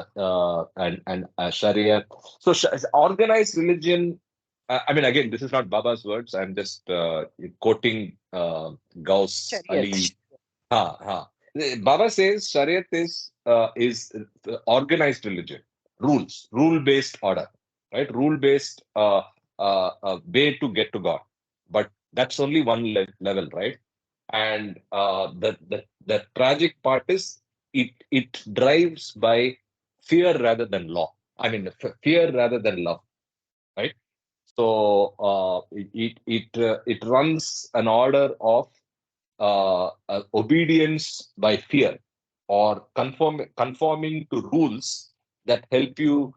and Shariat. So organized religion. I mean, again, this is not Baba's words. I'm just quoting Gauss Chariot. Ali. Ha ha. Baba says Shariat is organized religion, rule based order, right? Rule based way to get to God, but that's only one level, right? And the tragic part is it drives by fear rather than law. I mean, fear rather than love, right? So it runs an order of obedience by fear or conforming to rules that help you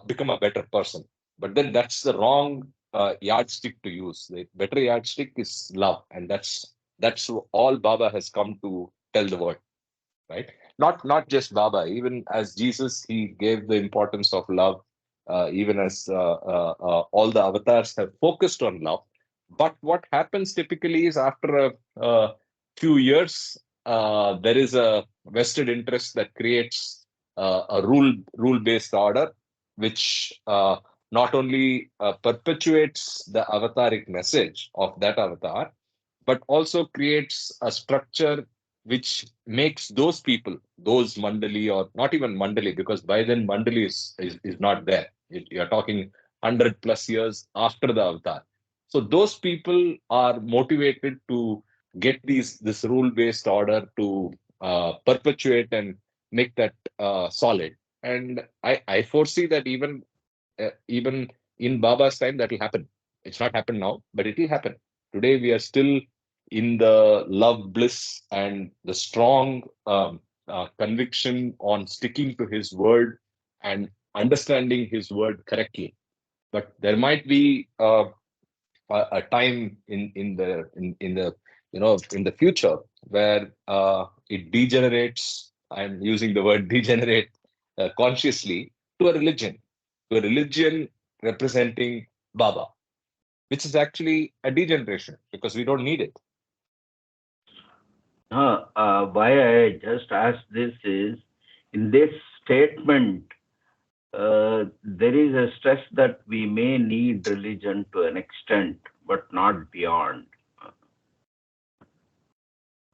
become a better person. But then that's the wrong yardstick to use. The better yardstick is love, and that's all Baba has come to tell the world, right? Not just Baba. Even as Jesus, he gave the importance of love. Even as all the avatars have focused on love. But what happens typically is after a few years, there is a vested interest that creates a rule based order, which not only perpetuates the avataric message of that avatar, but also creates a structure which makes those people, those mandali, or not even mandali, because by then mandali is not there. You're talking 100 plus years after the avatar. So those people are motivated to get this rule-based order to perpetuate and make that solid. And I foresee that even in Baba's time that will happen. It's not happened now, but it will happen. Today we are still in the love, bliss, and the strong conviction on sticking to his word and understanding his word correctly. But there might be a time in the in the future where it degenerates. I'm using the word degenerate consciously to a religion representing Baba, which is actually a degeneration because we don't need it. Why I just asked this is, in this statement, there is a stress that we may need religion to an extent, but not beyond.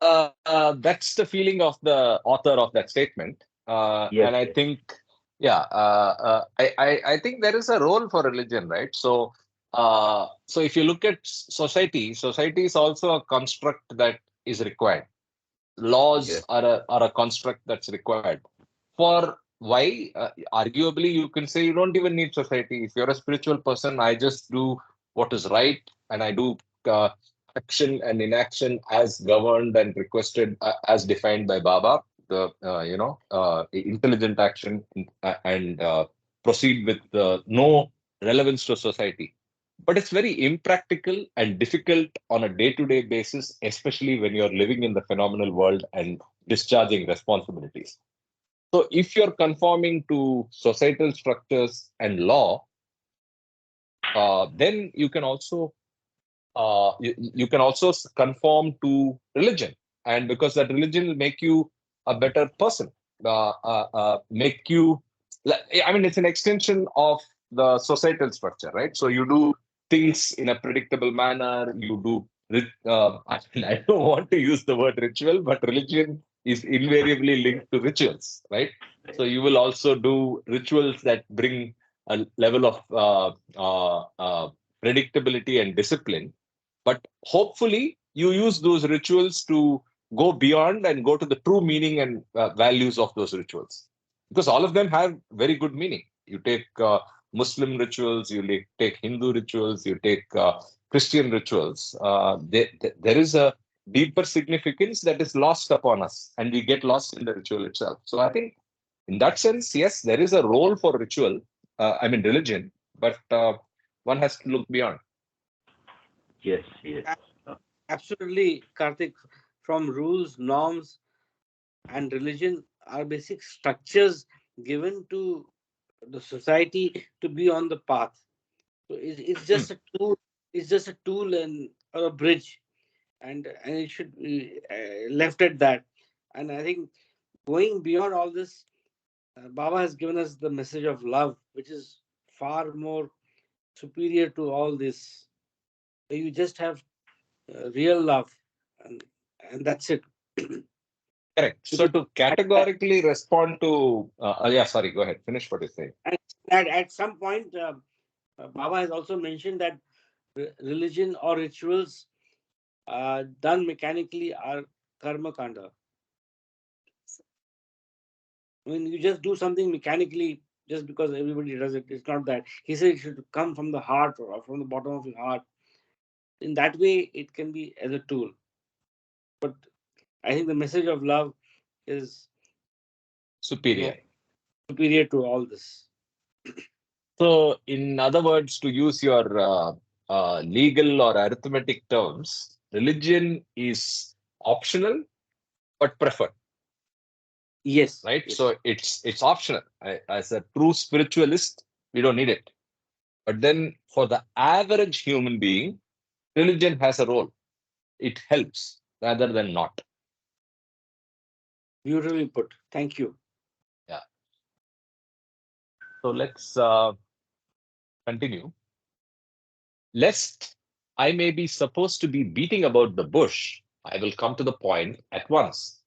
That's the feeling of the author of that statement, Yes, and I yes. think, yeah, I think there is a role for religion, right? So, so if you look at society is also a construct that is required. Laws Yes. are a construct that's required. For why? Arguably, you can say you don't even need society. If you're a spiritual person, I just do what is right, and I do uh, action and inaction as governed and requested, as defined by Baba. The intelligent action and proceed with no relevance to society. But it's very impractical and difficult on a day-to-day basis, especially when you're living in the phenomenal world and discharging responsibilities. So if you're conforming to societal structures and law, then you can also conform to religion, and because that religion will make you a better person, make you. I mean, it's an extension of the societal structure, right? So you do things in a predictable manner. You do. I don't want to use the word ritual, but religion is invariably linked to rituals, right? So you will also do rituals that bring a level of predictability and discipline, but hopefully you use those rituals to go beyond and go to the true meaning and values of those rituals, because all of them have very good meaning. You take Muslim rituals, take Hindu rituals, you take Christian rituals. There is a deeper significance that is lost upon us, and we get lost in the ritual itself. So I think in that sense, yes, there is a role for ritual, I mean religion, but one has to look beyond. Yes, yes. Absolutely, Karthik. From rules, norms, and religion are basic structures given to the society to be on the path. So it's Hmm. just a tool. It's just a tool and or a bridge, and it should be left at that. And I think going beyond all this, Baba has given us the message of love, which is far more superior to all this. You just have real love, and and that's it. Correct. It So is to at, at, categorically respond to, yeah, sorry, go ahead. Finish what you're saying. and at some point, Baba has also mentioned that religion or rituals done mechanically are karma kanda. I mean, you just do something mechanically just because everybody does it. It's not that. He said it should come from the heart or from the bottom of your heart. In that way, it can be as a tool. But I think the message of love is, you know, Superior. superior to all this. So, in other words, to use your legal or arithmetic terms, religion is optional but preferred, Yes, right? yes. So it's optional. As a true spiritualist, we don't need it. But then, for the average human being, religion has a role. It helps rather than not. Beautifully put. Thank you. Yeah. So let's continue. Lest I may be supposed to be beating about the bush, I will come to the point at once.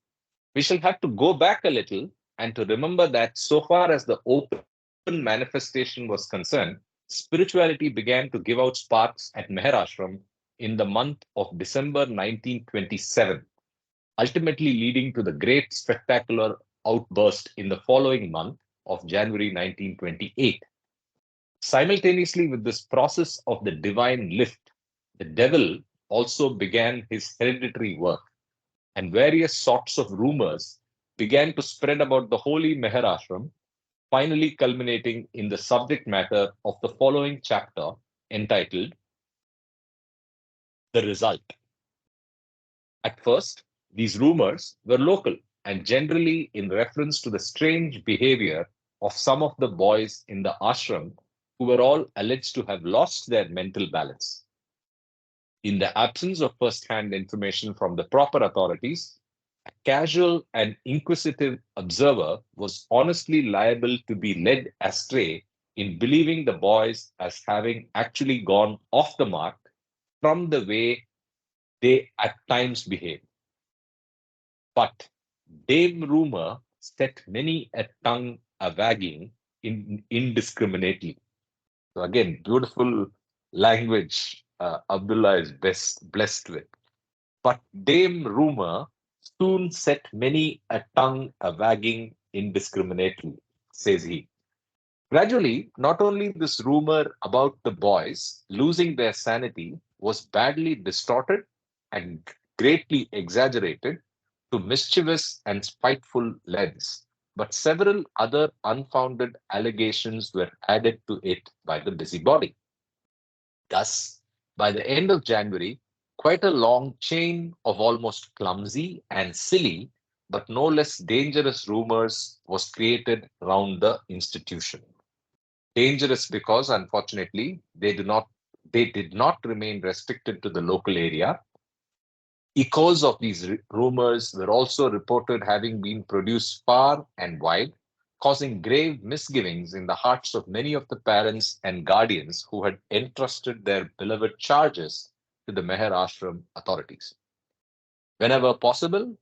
We shall have to go back a little and to remember that so far as the open manifestation was concerned, spirituality began to give out sparks at Meher Ashram in the month of December 1927, ultimately leading to the great spectacular outburst in the following month of January 1928. Simultaneously with this process of the divine lift, the devil also began his hereditary work, and various sorts of rumors began to spread about the holy Meher Ashram, finally culminating in the subject matter of the following chapter entitled The Result. At first, these rumors were local and generally in reference to the strange behavior of some of the boys in the ashram who were all alleged to have lost their mental balance. In the absence of first-hand information from the proper authorities, a casual and inquisitive observer was honestly liable to be led astray in believing the boys as having actually gone off the mark from the way they at times behaved. But Dame Rumor set many a tongue a wagging indiscriminately. So again, beautiful language Abdullah is best blessed with. But Dame Rumor soon set many a tongue a wagging indiscriminately, says he. Gradually, not only this rumor about the boys losing their sanity was badly distorted and greatly exaggerated to mischievous and spiteful lengths, but several other unfounded allegations were added to it by the busybody. Thus, by the end of January, quite a long chain of almost clumsy and silly, but no less dangerous rumors was created round the institution. Dangerous because, unfortunately, they did not remain restricted to the local area. Echoes of these rumors were also reported having been produced far and wide, causing grave misgivings in the hearts of many of the parents and guardians who had entrusted their beloved charges to the Meher Ashram authorities. Whenever possible,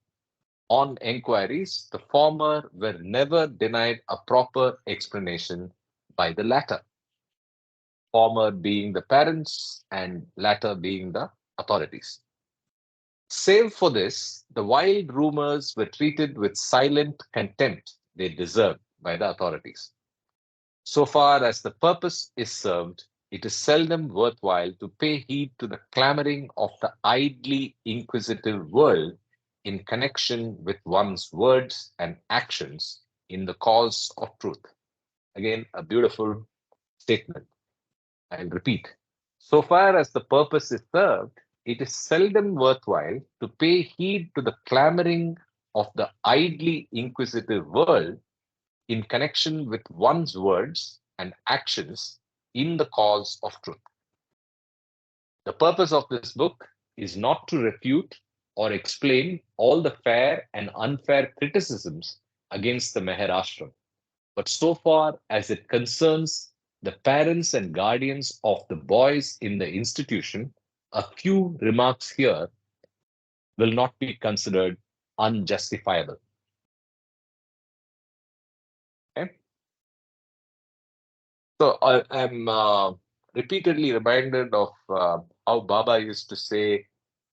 on enquiries, the former were never denied a proper explanation by the latter, former being the parents and latter being the authorities. Save for this, the wild rumors were treated with silent contempt they deserved by the authorities. So far as the purpose is served, it is seldom worthwhile to pay heed to the clamoring of the idly inquisitive world in connection with one's words and actions in the cause of truth. Again, a beautiful statement. I'll repeat. So far as the purpose is served, it is seldom worthwhile to pay heed to the clamoring of the idly inquisitive world in connection with one's words and actions in the cause of truth. The purpose of this book is not to refute or explain all the fair and unfair criticisms against the Meher Ashram, but so far as it concerns the parents and guardians of the boys in the institution, a few remarks here will not be considered unjustifiable. Okay? So I am repeatedly reminded of how Baba used to say,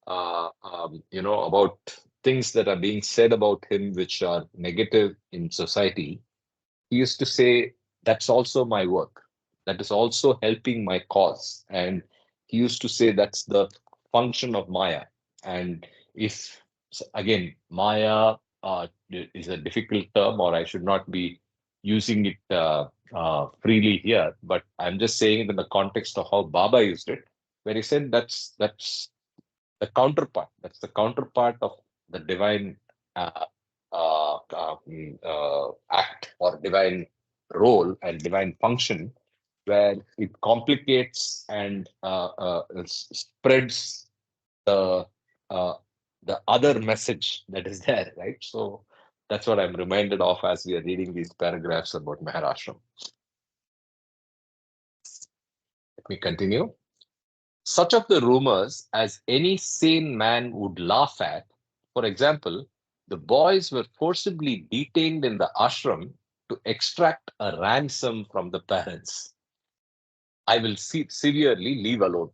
about things that are being said about him which are negative in society. He used to say, that's also my work. That is also helping my cause. And he used to say that's the function of Maya. And if, again, Maya is a difficult term, or I should not be using it freely here, but I'm just saying it in the context of how Baba used it, where he said that's the counterpart. That's the counterpart of the divine act or divine role and divine function, where it complicates and spreads the uh, the other message that is there, right? So that's what I'm reminded of as we are reading these paragraphs about Meher Ashram. Let me continue. Such of the rumors as any sane man would laugh at, for example, the boys were forcibly detained in the ashram to extract a ransom from the parents. I will severely leave alone.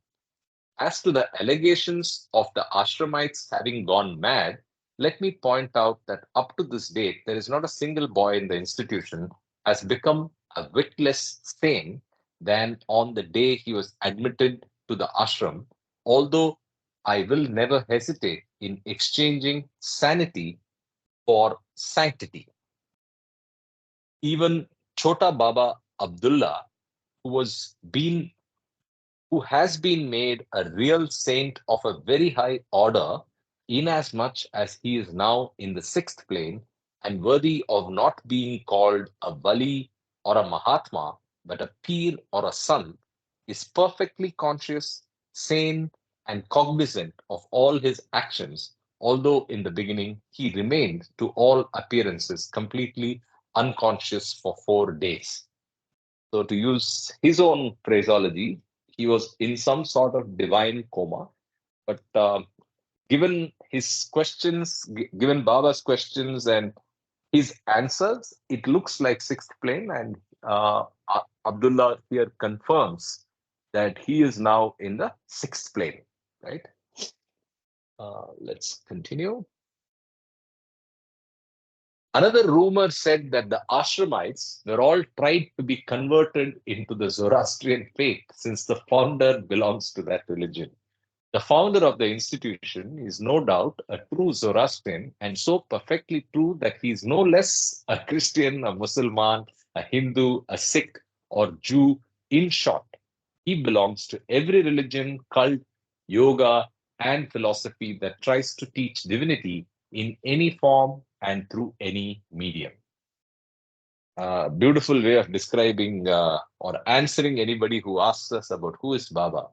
As to the allegations of the Ashramites having gone mad, let me point out that up to this date, there is not a single boy in the institution has become a whit less sane than on the day he was admitted to the ashram, although I will never hesitate in exchanging sanity for sanctity. Even Chota Baba Abdullah, who was been who has been made a real saint of a very high order, inasmuch as he is now in the sixth plane and worthy of not being called a Vali or a Mahatma, but a Peer or a Sant, is perfectly conscious, sane, and cognizant of all his actions, although in the beginning he remained, to all appearances, completely unconscious for 4 days. So, to use his own phraseology, he was in some sort of divine coma. But given his questions, given Baba's questions and his answers, it looks like sixth plane. And Abdullah here confirms that he is now in the sixth plane, right? Let's continue. Another rumor said that the Ashramites were all tried to be converted into the Zoroastrian faith since the founder belongs to that religion. The founder of the institution is no doubt a true Zoroastrian and so perfectly true that he is no less a Christian, a Muslim, a Hindu, a Sikh, or Jew. In short, he belongs to every religion, cult, yoga, and philosophy that tries to teach divinity in any form and through any medium. Beautiful way of describing or answering anybody who asks us about who is Baba.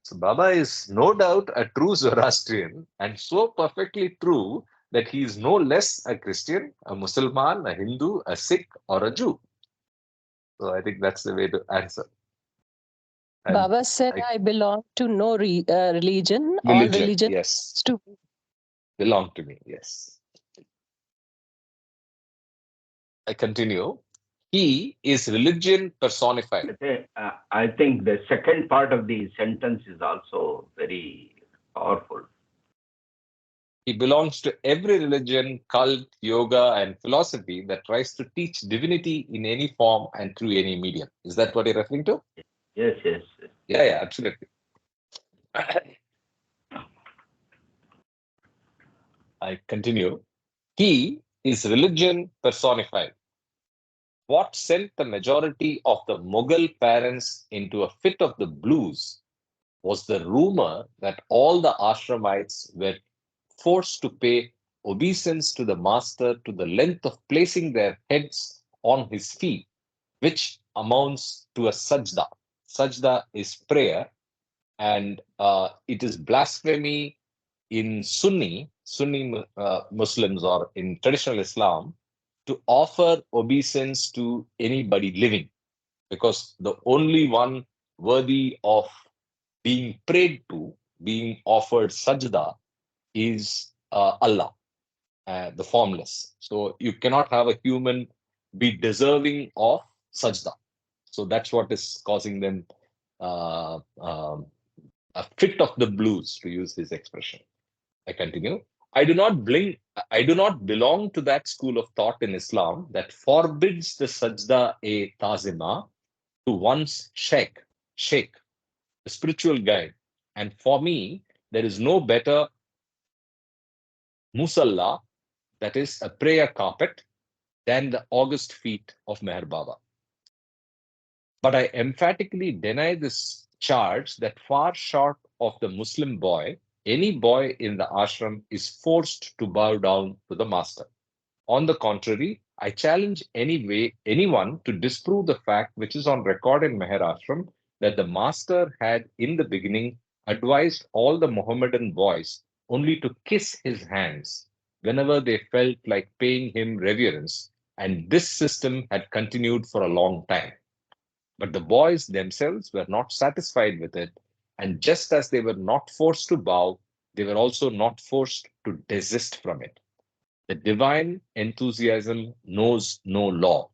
So Baba is no doubt a true Zoroastrian and so perfectly true that he is no less a Christian, a Muslim, a Hindu, a Sikh, or a Jew. So I think that's the way to answer. And Baba said, I belong to no religion. All religion, religion yes, to belong to me, yes. I continue. He is religion personified. I think the second part of the sentence is also very powerful. He belongs to every religion, cult, yoga, and philosophy that tries to teach divinity in any form and through any medium. Is that what you're referring to? Yes, yes. Yeah, absolutely. I continue. He is religion personified. What sent the majority of the Mughal parents into a fit of the blues was the rumor that all the Ashramites were forced to pay obeisance to the master to the length of placing their heads on his feet, which amounts to a sajda. Sajda is prayer, and it is blasphemy in Sunni Muslims or in traditional Islam to offer obeisance to anybody living, because the only one worthy of being prayed to, being offered sajda, is Allah, the formless. So you cannot have a human be deserving of sajda. So that's what is causing them uh, um, a fit of the blues, to use his expression. I continue. I do not belong to that school of thought in Islam that forbids the sajda e tazima to one's sheikh, the spiritual guide. And for me, there is no better musalla, that is a prayer carpet, than the august feet of Meher Baba. But I emphatically deny this charge that far short of the Muslim boy, any boy in the ashram is forced to bow down to the master. On the contrary, I challenge anyone to disprove the fact which is on record in Meher Ashram that the master had in the beginning advised all the Mohammedan boys only to kiss his hands whenever they felt like paying him reverence, and this system had continued for a long time. But the boys themselves were not satisfied with it, and just as they were not forced to bow, they were also not forced to desist from it. The divine enthusiasm knows no law.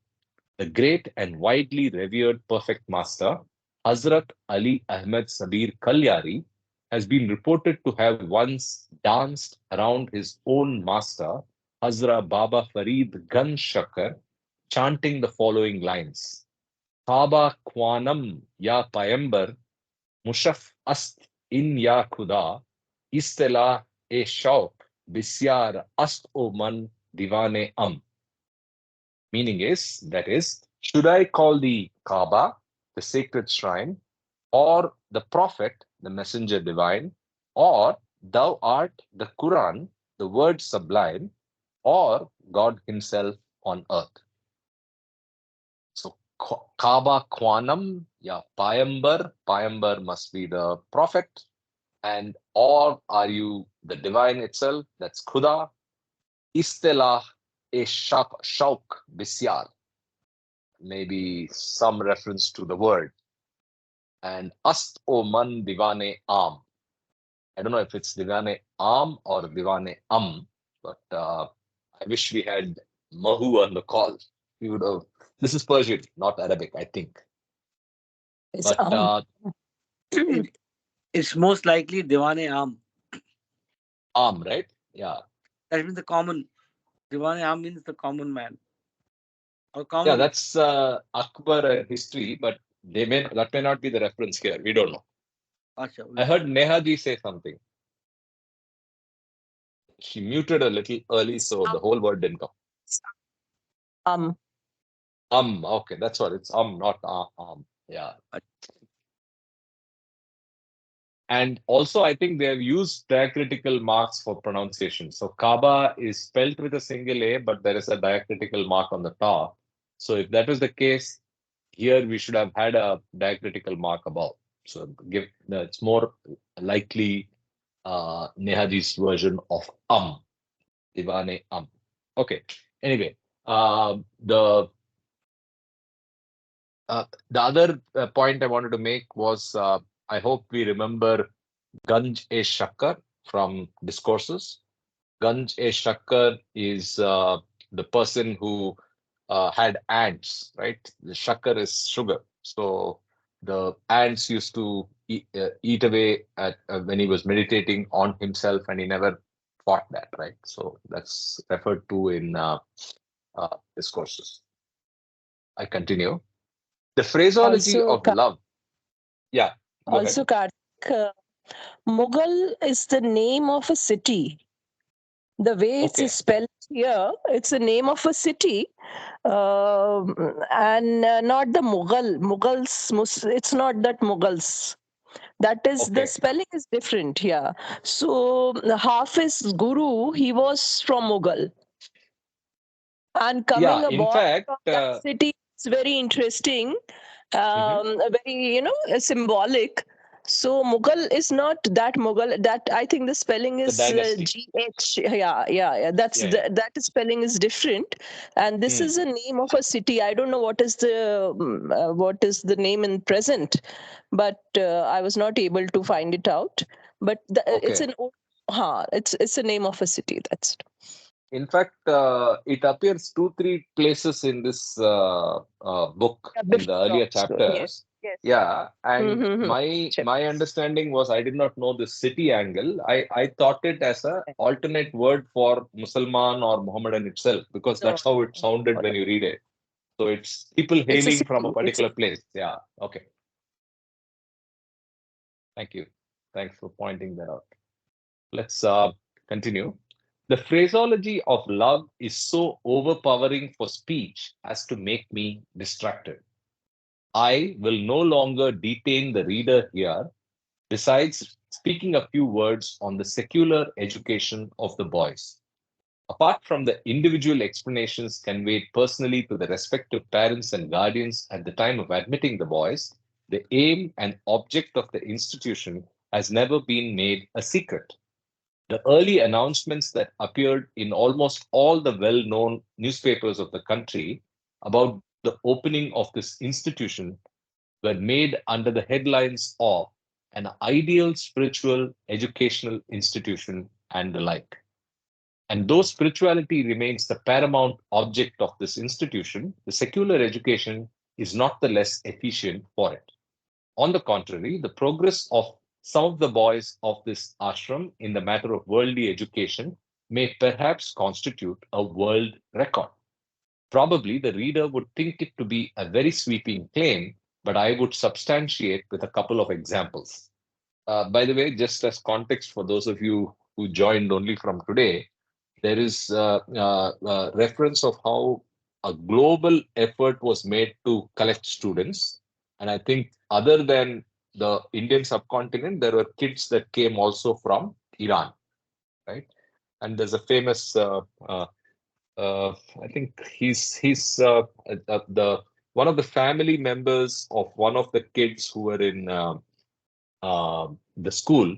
The great and widely revered perfect master, Hazrat Ali Ahmed Sabir Kalyari has been reported to have once danced around his own master, Hazrat Baba Farid Gan Shakar, chanting the following lines: Kaaba Kwanam Ya Payambar, Mushaf Ast In Ya Khuda, Istela E Shauk, Bisyar Ast O Man Divane Am. Meaning is, that is, should I call the Kaaba, the sacred shrine, or the Prophet, the messenger divine, or thou art the Quran, the word sublime, or God himself on earth? So Kaaba Kwanam, yeah, Payambar, Payambar must be the Prophet, and or are you the divine itself? That's Khuda. Istilah e Shauk Bisyar, maybe some reference to the word. And Ast O Man Divane Am. I don't know if it's Divane Am or Divane but I wish we had Mahu on the call. We would have. This is Persian, not Arabic, I think. It's But It's most likely Diwane Am. Am, right? Yeah. That means the common. Diwane Am means the common man. Or Yeah, common. that's Akbar history, but that may not be the reference here. We don't know. Acha, I heard Nehaji say something. She muted a little early, so the whole word didn't come. um Okay, that's what it's not yeah. And also, I think they have used diacritical marks for pronunciation. So Kaaba is spelled with a single A, but there is a diacritical mark on the top. So if that was the case, here we should have had a diacritical mark above. So it's more likely Nehaji's version of Divane Okay. Anyway, the other point I wanted to make was I hope we remember Ganj-e-Shakkar from Discourses. Ganj-e-Shakkar is the person who had ants, right? The shakkar is sugar. So the ants used to eat away at when he was meditating on himself, and he never fought that, right? So that's referred to in Discourses. I continue. The phraseology also of love. Yeah, go ahead. also Karthik, Mughal is the name of a city. The way it's Okay. spelled here, it's the name of a city, and not the Mughal. It's not that Mughals. That is, the Okay. spelling is different here. So Hafiz Guru, he was from Mughal, and Yeah, coming a in boy fact, from that city is very interesting, mhm, very symbolic. So Mughal is not that Mughal. That I think the spelling the is dynasty. GH. Yeah. That's Yeah, yeah. that spelling is different, and this Hmm. is a name of a city. I don't know what is the name in present, but I was not able to find it out. But it's Okay. an it's a name of a city. That's it. In fact, it appears 2, 3 places in this book Yeah, in the before earlier also. Yes. chapters. Yes. Yeah, and Mm-hmm. my understanding was I did not know the city angle. I thought it as a alternate word for Musalman or Mohammedan itself, because No, that's how it no, sounded when you read it. So it's people it's a hailing from a city. It's a particular place. Yeah. Okay. Thank you. Thanks for pointing that out. Let's continue. The phraseology of love is so overpowering for speech as to make me distracted. I will no longer detain the reader here, besides speaking a few words on the secular education of the boys. Apart from the individual explanations conveyed personally to the respective parents and guardians at the time of admitting the boys, the aim and object of the institution has never been made a secret. The early announcements that appeared in almost all the well known newspapers of the country about the opening of this institution were made under the headlines of an ideal spiritual educational institution and the like. And though spirituality remains the paramount object of this institution, the secular education is not the less efficient for it. On the contrary, the progress of some of the boys of this ashram in the matter of worldly education may perhaps constitute a world record. Probably the reader would think it to be a very sweeping claim, but I would substantiate with a couple of examples. By the way, just as context for those of you who joined only from today, there is reference of how a global effort was made to collect students. And I think other than the Indian subcontinent, there were kids that came also from Iran, right? And there's a famous, I think he's the one of the family members of one of the kids who were in the school.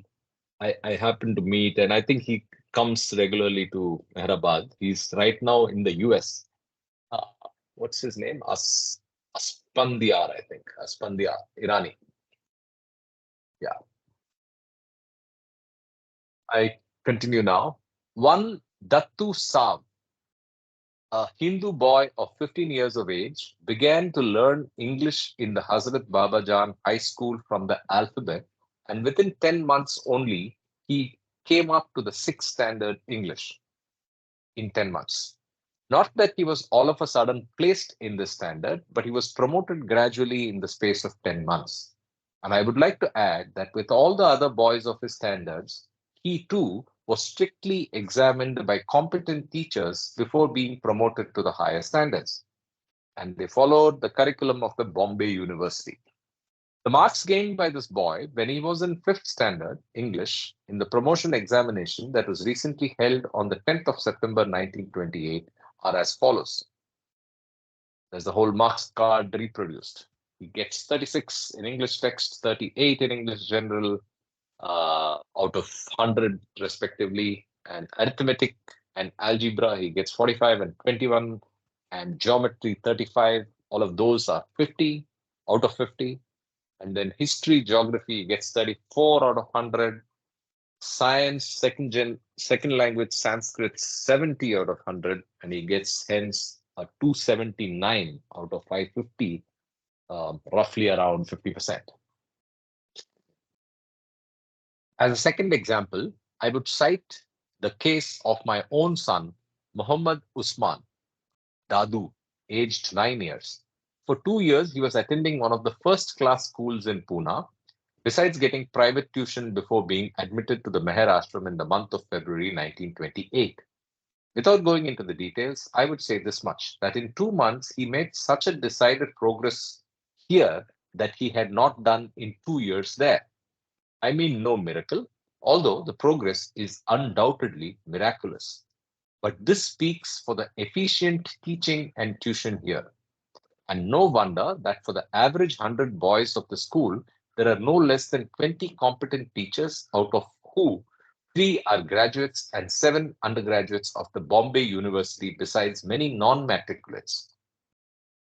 I happen to meet, and I think he comes regularly to Hyderabad. He's right now in the US. Uh, what's his name? Aspandiar, I think. Aspandiar, Irani. Yeah. I continue now. One Dattu Saab, a Hindu boy of 15 years of age, began to learn English in the Hazrat Babajan High School from the alphabet, and within 10 months only, he came up to the 6th standard English in 10 months. Not that he was all of a sudden placed in this standard, but he was promoted gradually in the space of 10 months. And I would like to add that with all the other boys of his standards, he too was strictly examined by competent teachers before being promoted to the higher standards. And they followed the curriculum of the Bombay University. The marks gained by this boy when he was in 5th standard English in the promotion examination that was recently held on the 10th of September 1928 are as follows. There's the whole marks card reproduced. He gets 36 in English text, 38 in English general, out of 100 respectively, and arithmetic and algebra he gets 45 and 21, and geometry 35. All of those are 50 out of 50. And then history, geography he gets 34 out of 100. Science, second language Sanskrit 70 out of 100, and he gets hence a 279 out of 550, roughly around 50%. As a second example, I would cite the case of my own son, Muhammad Usman, Dadu, aged 9 years. For 2 years, he was attending one of the first class schools in Pune, besides getting private tuition before being admitted to the Meher Ashram in the month of February 1928. Without going into the details, I would say this much, that in 2 months, he made such a decided progress here that he had not done in 2 years there. I mean, no miracle, although the progress is undoubtedly miraculous. But this speaks for the efficient teaching and tuition here. And no wonder that for the average 100 boys of the school, there are no less than 20 competent teachers, out of who 3 are graduates and 7 undergraduates of the Bombay University, besides many non-matriculates.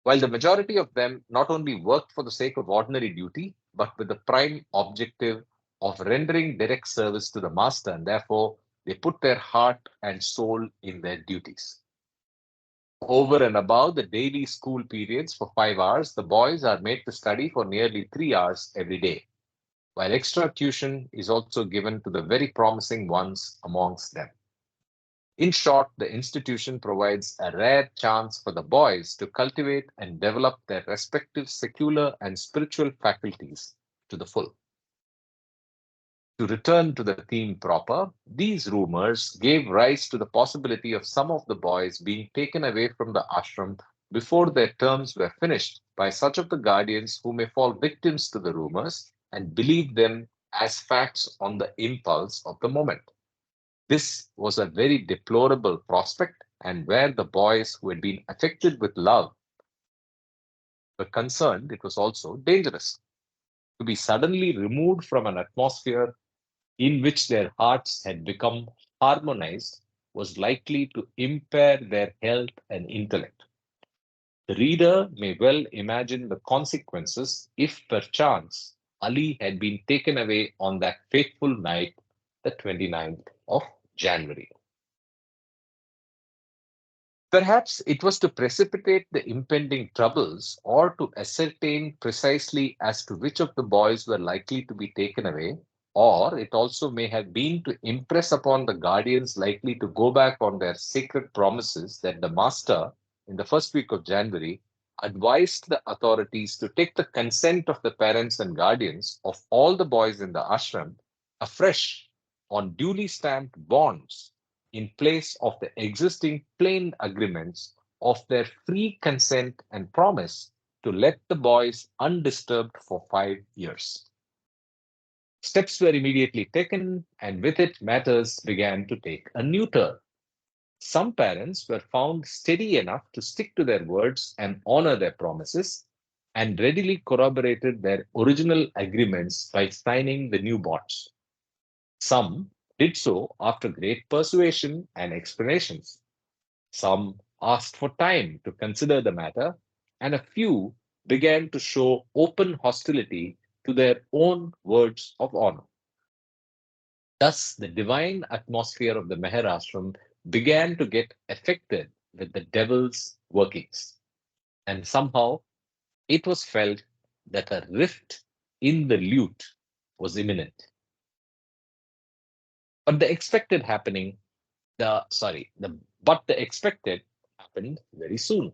While the majority of them not only worked for the sake of ordinary duty, but with the prime objective of rendering direct service to the master, and therefore they put their heart and soul in their duties. Over and above the daily school periods for 5 hours, the boys are made to study for nearly 3 hours every day, while extra tuition is also given to the very promising ones amongst them. In short, the institution provides a rare chance for the boys to cultivate and develop their respective secular and spiritual faculties to the full. To return to the theme proper, these rumors gave rise to the possibility of some of the boys being taken away from the ashram before their terms were finished by such of the guardians who may fall victims to the rumors and believe them as facts on the impulse of the moment. This was a very deplorable prospect, and where the boys who had been affected with love were concerned, it was also dangerous. To be suddenly removed from an atmosphere in which their hearts had become harmonized was likely to impair their health and intellect. The reader may well imagine the consequences if perchance Ali had been taken away on that fateful night, the 29th of January. Perhaps it was to precipitate the impending troubles or to ascertain precisely as to which of the boys were likely to be taken away, or it also may have been to impress upon the guardians likely to go back on their sacred promises that the master, in the first week of January, advised the authorities to take the consent of the parents and guardians of all the boys in the ashram afresh on duly stamped bonds in place of the existing plain agreements of their free consent and promise to let the boys undisturbed for 5 years. Steps were immediately taken, and with it, matters began to take a new turn. Some parents were found steady enough to stick to their words and honor their promises, and readily corroborated their original agreements by signing the new bonds. Some did so after great persuasion and explanations. Some asked for time to consider the matter, and a few began to show open hostility to their own words of honor. Thus, the divine atmosphere of the Meher Ashram began to get affected with the devil's workings, and somehow it was felt that a rift in the lute was imminent. But the expected happening, the sorry, the but the expected happened very soon.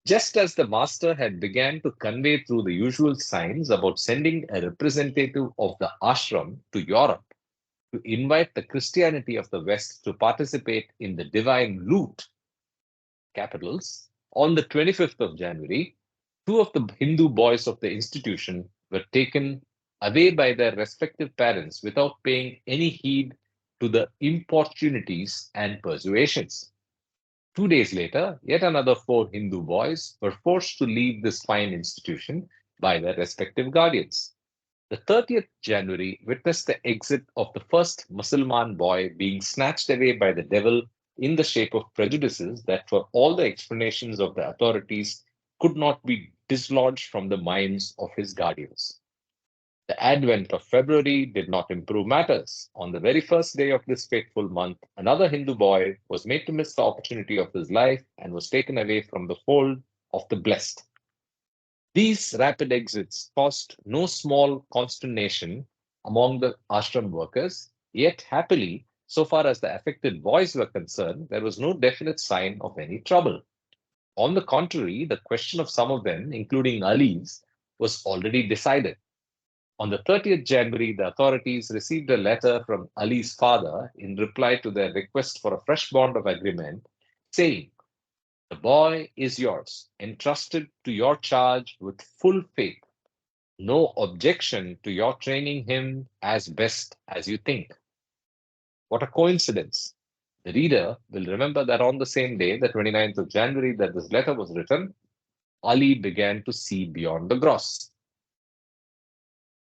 Just as the master had began to convey through the usual signs about sending a representative of the ashram to Europe to invite the Christianity of the West to participate in the divine lute, capitals, on the 25th of January, two of the Hindu boys of the institution were taken away by their respective parents without paying any heed to the importunities and persuasions. 2 days later, yet another 4 Hindu boys were forced to leave this fine institution by their respective guardians. The 30th January witnessed the exit of the first Mussulman boy being snatched away by the devil in the shape of prejudices that, for all the explanations of the authorities, could not be dislodged from the minds of his guardians. The advent of February did not improve matters. On the very first day of this fateful month, another Hindu boy was made to miss the opportunity of his life and was taken away from the fold of the blessed. These rapid exits caused no small consternation among the ashram workers, yet happily, so far as the affected boys were concerned, there was no definite sign of any trouble. On the contrary, the question of some of them, including Ali's, was already decided. On the 30th January, the authorities received a letter from Ali's father in reply to their request for a fresh bond of agreement, saying, "The boy is yours, entrusted to your charge with full faith. No objection to your training him as best as you think." What a coincidence! The reader will remember that on the same day, the 29th of January, that this letter was written, Ali began to see beyond the gross.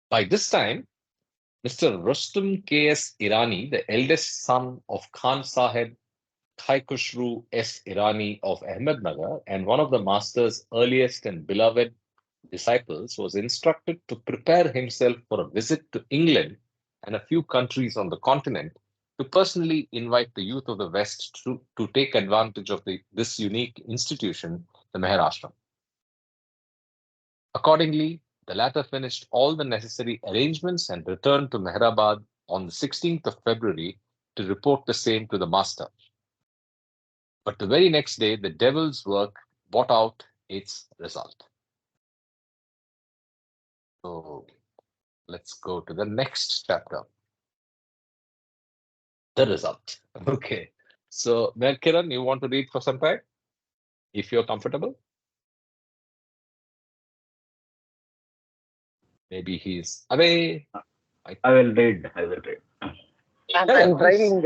By this time, Mr. Rustum K.S. Irani, the eldest son of Khan Sahib Khaikushru S. Irani of Ahmednagar and one of the master's earliest and beloved disciples, was instructed to prepare himself for a visit to England and a few countries on the continent to personally invite the youth of the West to take advantage of this unique institution, the Meher Ashram. Accordingly, the latter finished all the necessary arrangements and returned to Mehrabad on the 16th of February to report the same to the master. But the very next day, the devil's work brought out its result. So let's go to the next chapter. The result. Okay. So, Kiran, you want to read for some time? If you're comfortable? Maybe he's away. I will read. I'm driving.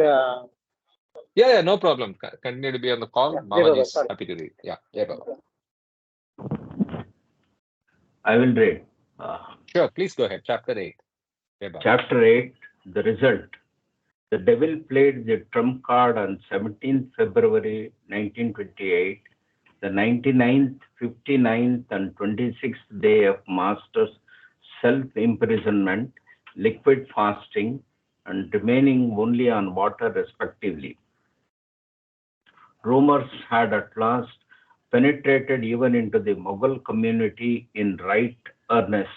Yeah, no problem. Continue to be on the call. Maman is happy to read. Yeah, Baba. I will read. Sure, please go ahead. Chapter 8. Chapter 8, the result. The devil played the trump card on 17th February 1928, the 99th, 59th, and 26th day of Master's self-imprisonment, liquid fasting, and remaining only on water respectively. Rumors had at last penetrated even into the Mughal community in right earnest.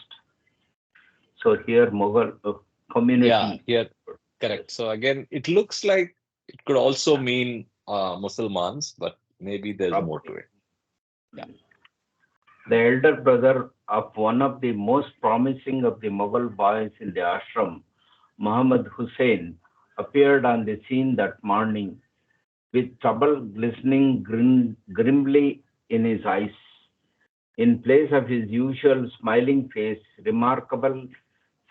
So here Mughal Yeah, community. here, correct. So again, it looks like it could also mean Muslims, but maybe there's more to it. Yeah. The elder brother of one of the most promising of the Mughal boys in the ashram, Muhammad Hussain, appeared on the scene that morning with trouble glistening grimly in his eyes. In place of his usual smiling face, remarkable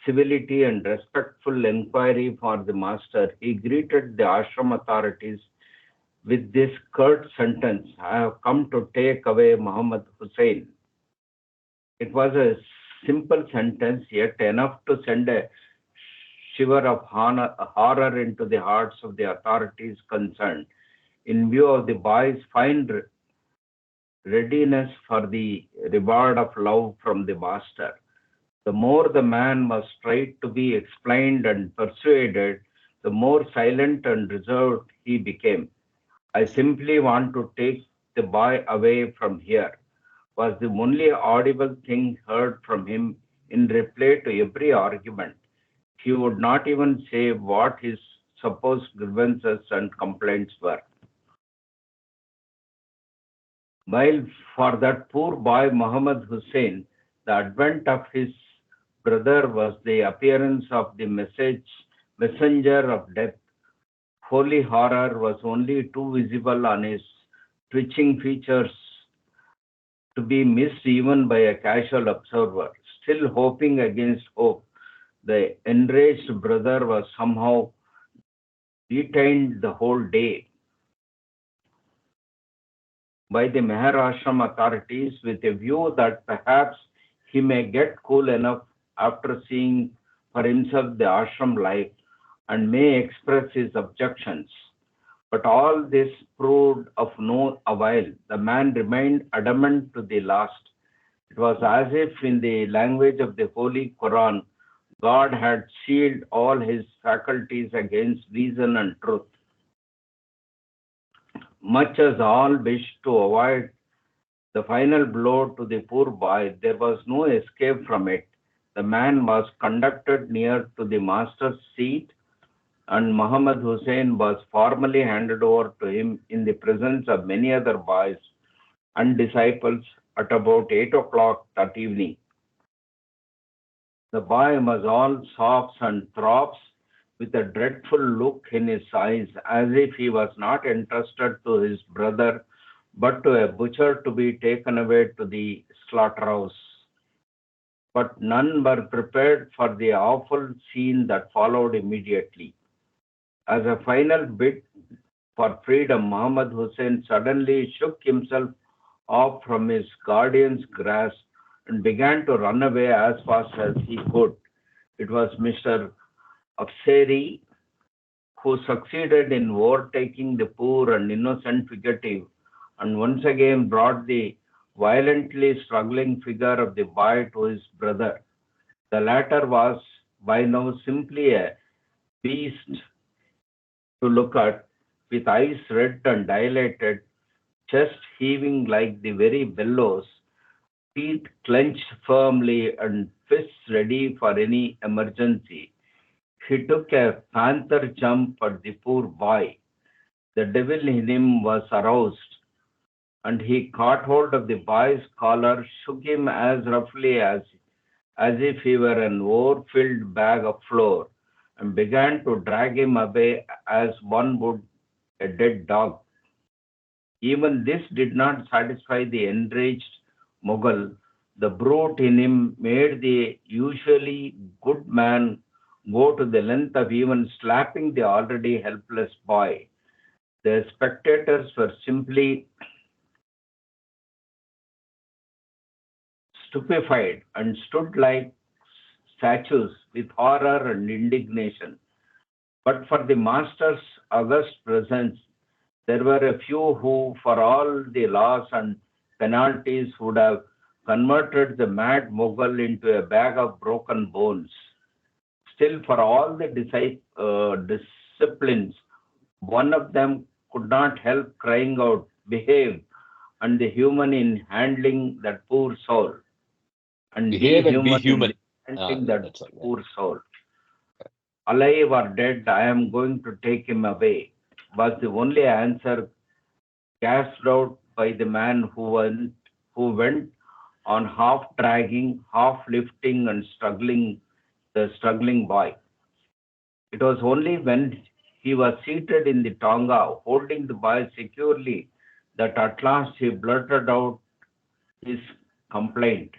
civility and respectful inquiry for the master, he greeted the ashram authorities with this curt sentence, "I have come to take away Muhammad Hussain." It was a simple sentence, yet enough to send a shiver of horror into the hearts of the authorities concerned in view of the boy's fine readiness for the reward of love from the master. The more the man was tried to be explained and persuaded, the more silent and reserved he became. "I simply want to take the boy away from here," was the only audible thing heard from him in reply to every argument. He would not even say what his supposed grievances and complaints were. While for that poor boy Muhammad Hussain, the advent of his brother was the appearance of the messenger of death. Holy horror was only too visible on his twitching features to be missed even by a casual observer. Still hoping against hope, the enraged brother was somehow detained the whole day by the Meher Ashram authorities with a view that perhaps he may get cool enough after seeing for himself the ashram life and may express his objections. But all this proved of no avail. The man remained adamant to the last. It was as if, in the language of the Holy Quran, God had sealed all his faculties against reason and truth. Much as all wished to avoid the final blow to the poor boy, there was no escape from it. The man was conducted near to the master's seat, and Muhammad Hussain was formally handed over to him in the presence of many other boys and disciples at about 8 o'clock that evening. The boy was all sobs and throbs, with a dreadful look in his eyes, as if he was not entrusted to his brother, but to a butcher to be taken away to the slaughterhouse. But none were prepared for the awful scene that followed immediately. As a final bid for freedom, Muhammad Hussain suddenly shook himself off from his guardian's grasp and began to run away as fast as he could. It was Mr. Afsari who succeeded in overtaking the poor and innocent fugitive and once again brought the violently struggling figure of the boy to his brother. The latter was by now simply a beast to look at, with eyes red and dilated, chest heaving like the very bellows, teeth clenched firmly and fists ready for any emergency. He took a panther jump at the poor boy. The devil in him was aroused, and he caught hold of the boy's collar, shook him as roughly as if he were an overfilled bag of flour, and began to drag him away as one would a dead dog. Even this did not satisfy the enraged Mughal. The brute in him made the usually good man go to the length of even slapping the already helpless boy. The spectators were simply stupefied and stood like statues with horror and indignation. But for the master's august presence, there were a few who, for all the laws and penalties, would have converted the mad Mughal into a bag of broken bones. Still, for all the disciplines, one of them could not help crying out, "Behave!" and the human in handling that poor soul. And Behave be and be human in human. handling that That's all. Yeah. poor soul. Alive or dead, I am going to take him away, was the only answer gasped out by the man who went on half dragging, half lifting and struggling the struggling boy. It was only when he was seated in the tonga, holding the boy securely, that at last he blurted out his complaint.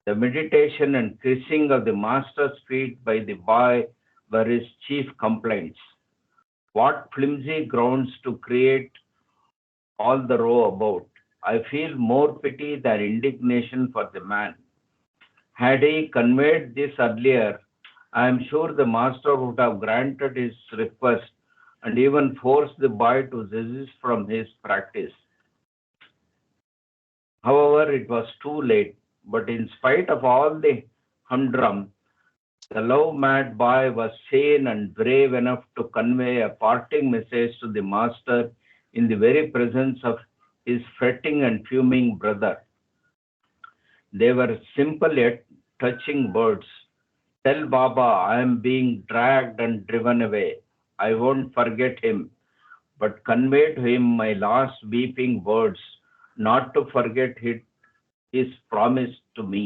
The meditation and kissing of the master's feet by the boy were his chief complaints. What flimsy grounds to create all the row about. I feel more pity than indignation for the man. Had he conveyed this earlier, I am sure the master would have granted his request and even forced the boy to desist from his practice. However, it was too late, but in spite of all the humdrum, the love-mad boy was sane and brave enough to convey a parting message to the master in the very presence of his fretting and fuming brother. They were simple yet touching words. "Tell Baba I am being dragged and driven away. I won't forget him, but convey to him my last weeping words, not to forget his promise to me."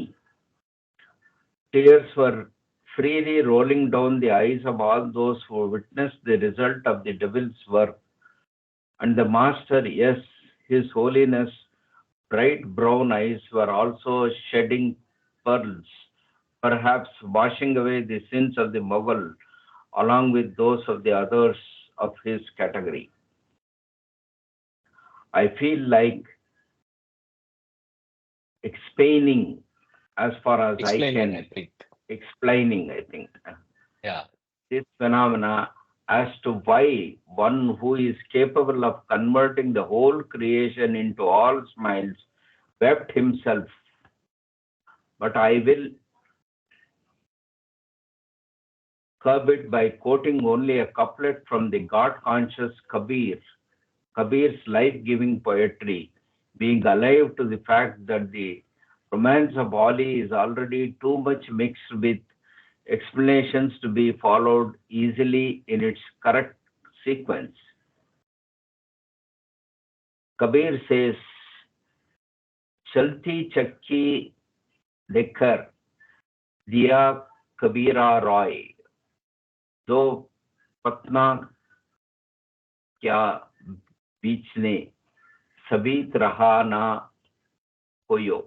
Tears were freely rolling down the eyes of all those who witnessed the result of the devil's work. And the master, yes, his holiness, bright brown eyes were also shedding pearls, perhaps washing away the sins of the Mughal along with those of the others of his category. I feel like explaining as far as I Explaining, can. I think. Explaining, I think. Yeah. This phenomena as to why one who is capable of converting the whole creation into all smiles wept himself. But I will curb it by quoting only a couplet from the God-conscious Kabir. Kabir's life-giving poetry, being alive to the fact that the romance of Bali is already too much mixed with explanations to be followed easily in its correct sequence. Kabir says, "Chalti chakki dekhar diya Kabira Roy, do patna kya बीच ने सबीत रहा ना कोयो."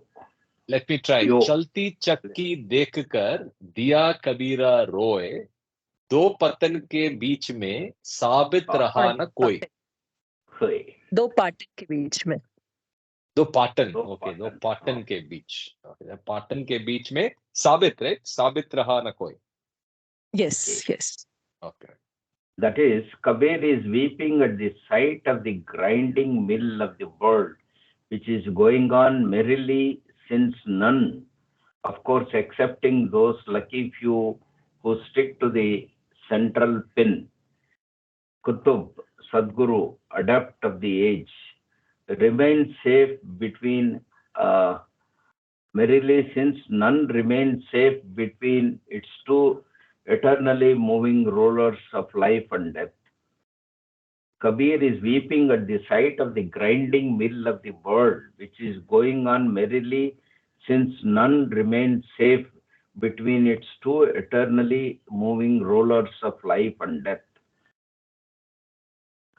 Let me try. Yo. चलती चक्की देखकर दिया कबीरा रोए, दो पतन के बीच में साबित रहा न कोई. दो पाटन के बीच में. दो पाटन. Okay, दो पाटन के बीच. Okay, पाटन के बीच में साबित, right? साबित रहा न कोई. Yes, yes. Okay. That is, Kabir is weeping at the sight of the grinding mill of the world, which is going on merrily since none, of course, excepting those lucky few who stick to the central pin, Kutub, Sadguru, adept of the age, remain safe between merrily since none remain safe between its two eternally moving rollers of life and death. Kabir is weeping at the sight of the grinding mill of the world, which is going on merrily since none remain safe between its two eternally moving rollers of life and death.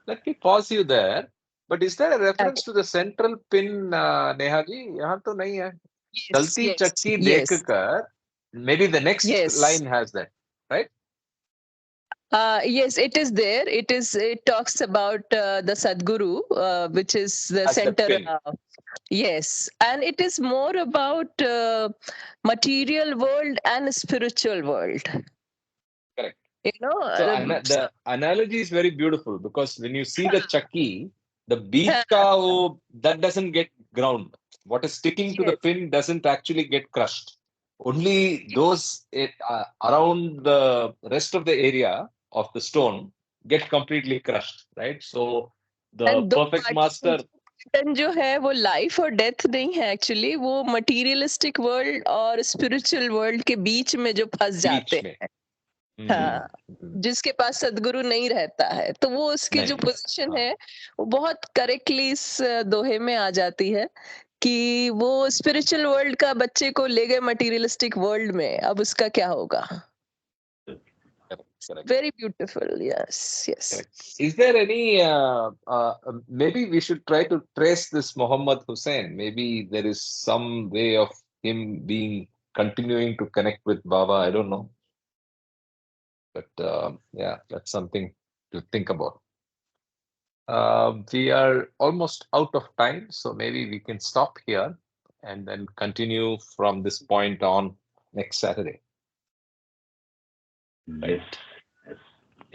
Let me pause you there. But is there a reference to the central pin, Neha ji? यहाँ तो नहीं है. चलती चक्की देखकर, maybe the next line has that, right? Yes, it is there. It talks about the Sadguru, which is the As center. the Yes, and it is more about material world and spiritual world. Correct. You know, the analogy is very beautiful because when you see the chakki, the beach that doesn't get ground. What is sticking to the pin doesn't actually get crushed. Only those around the rest of the area of the stone get completely crushed, right? So the perfect master. जो है वो life और death नहीं है actually, वो materialistic world और spiritual world के बीच में जो फंस जाते बीच में हैं। हाँ, जिसके पास सदगुरु नहीं रहता है, तो वो उसकी जो नहीं, पोजीशन हाँ। है वो बहुत करेक्टली इस दोहे में आ जाती है कि वो स्पिरिचुअल वर्ल्ड का बच्चे को ले गए मटीरियलिस्टिक वर्ल्ड में, अब उसका क्या होगा। Correct. Very beautiful. Yes, yes. Correct. Is there any maybe we should try to trace this Muhammad Hussain? Maybe there is some way of him being continuing to connect with Baba. I don't know, but yeah, that's something to think about. We are almost out of time, so maybe we can stop here and then continue from this point on next Saturday. Right? Yes.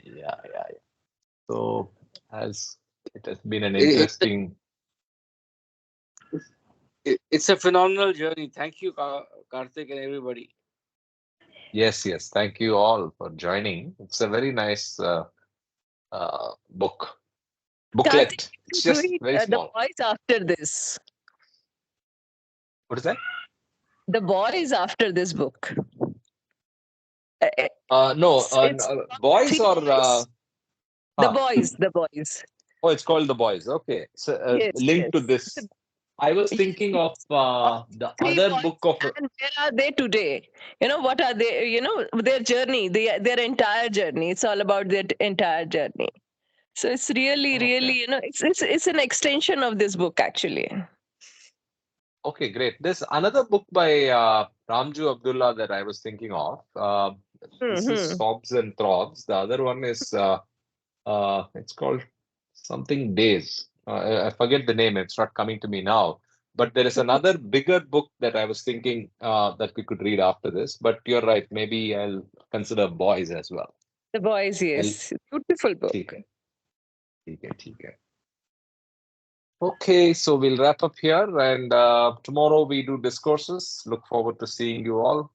Yeah. So, as it has been an interesting. It's a phenomenal journey. Thank you, Karthik and everybody. Yes. Thank you all for joining. It's a very nice booklet. Karthik, It's you just read very The small. Boys after this. What is that? The Boys after this book. No, It's boys three or boys. The ah, Boys, The Boys. oh, it's called The Boys. Okay, so Yes, linked to yes. this. I was thinking of the Three other boys, book of. and where are they today? What are they? Their journey, their entire journey. It's all about their entire journey. So it's really, Okay. really, it's an extension of this book actually. Okay, great. There's another book by Ramjoo Abdullah that I was thinking of. This is Sobs and Throbs. The other one is it's called something Days. I forget the name. It's not coming to me now. But there is another bigger book that I was thinking that we could read after this. But you're right. Maybe I'll consider Boys as well. The Boys, yes. Beautiful book. ठीक है. Okay, so we'll wrap up here, and tomorrow we do discourses. Look forward to seeing you all,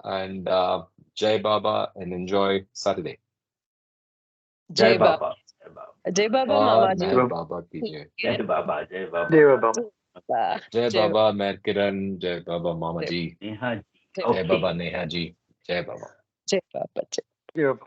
and Jai Baba, and enjoy Saturday. Jai Baba. Jai Baba, Mama ji. Meher Baba ki jai. Jai Baba. Jai Baba. Jai Baba, Meher Kiran, Jai Baba, Mama ji. Neha. Jai Baba, Neha ji. Jai Baba. Jai Baba. Jai Baba.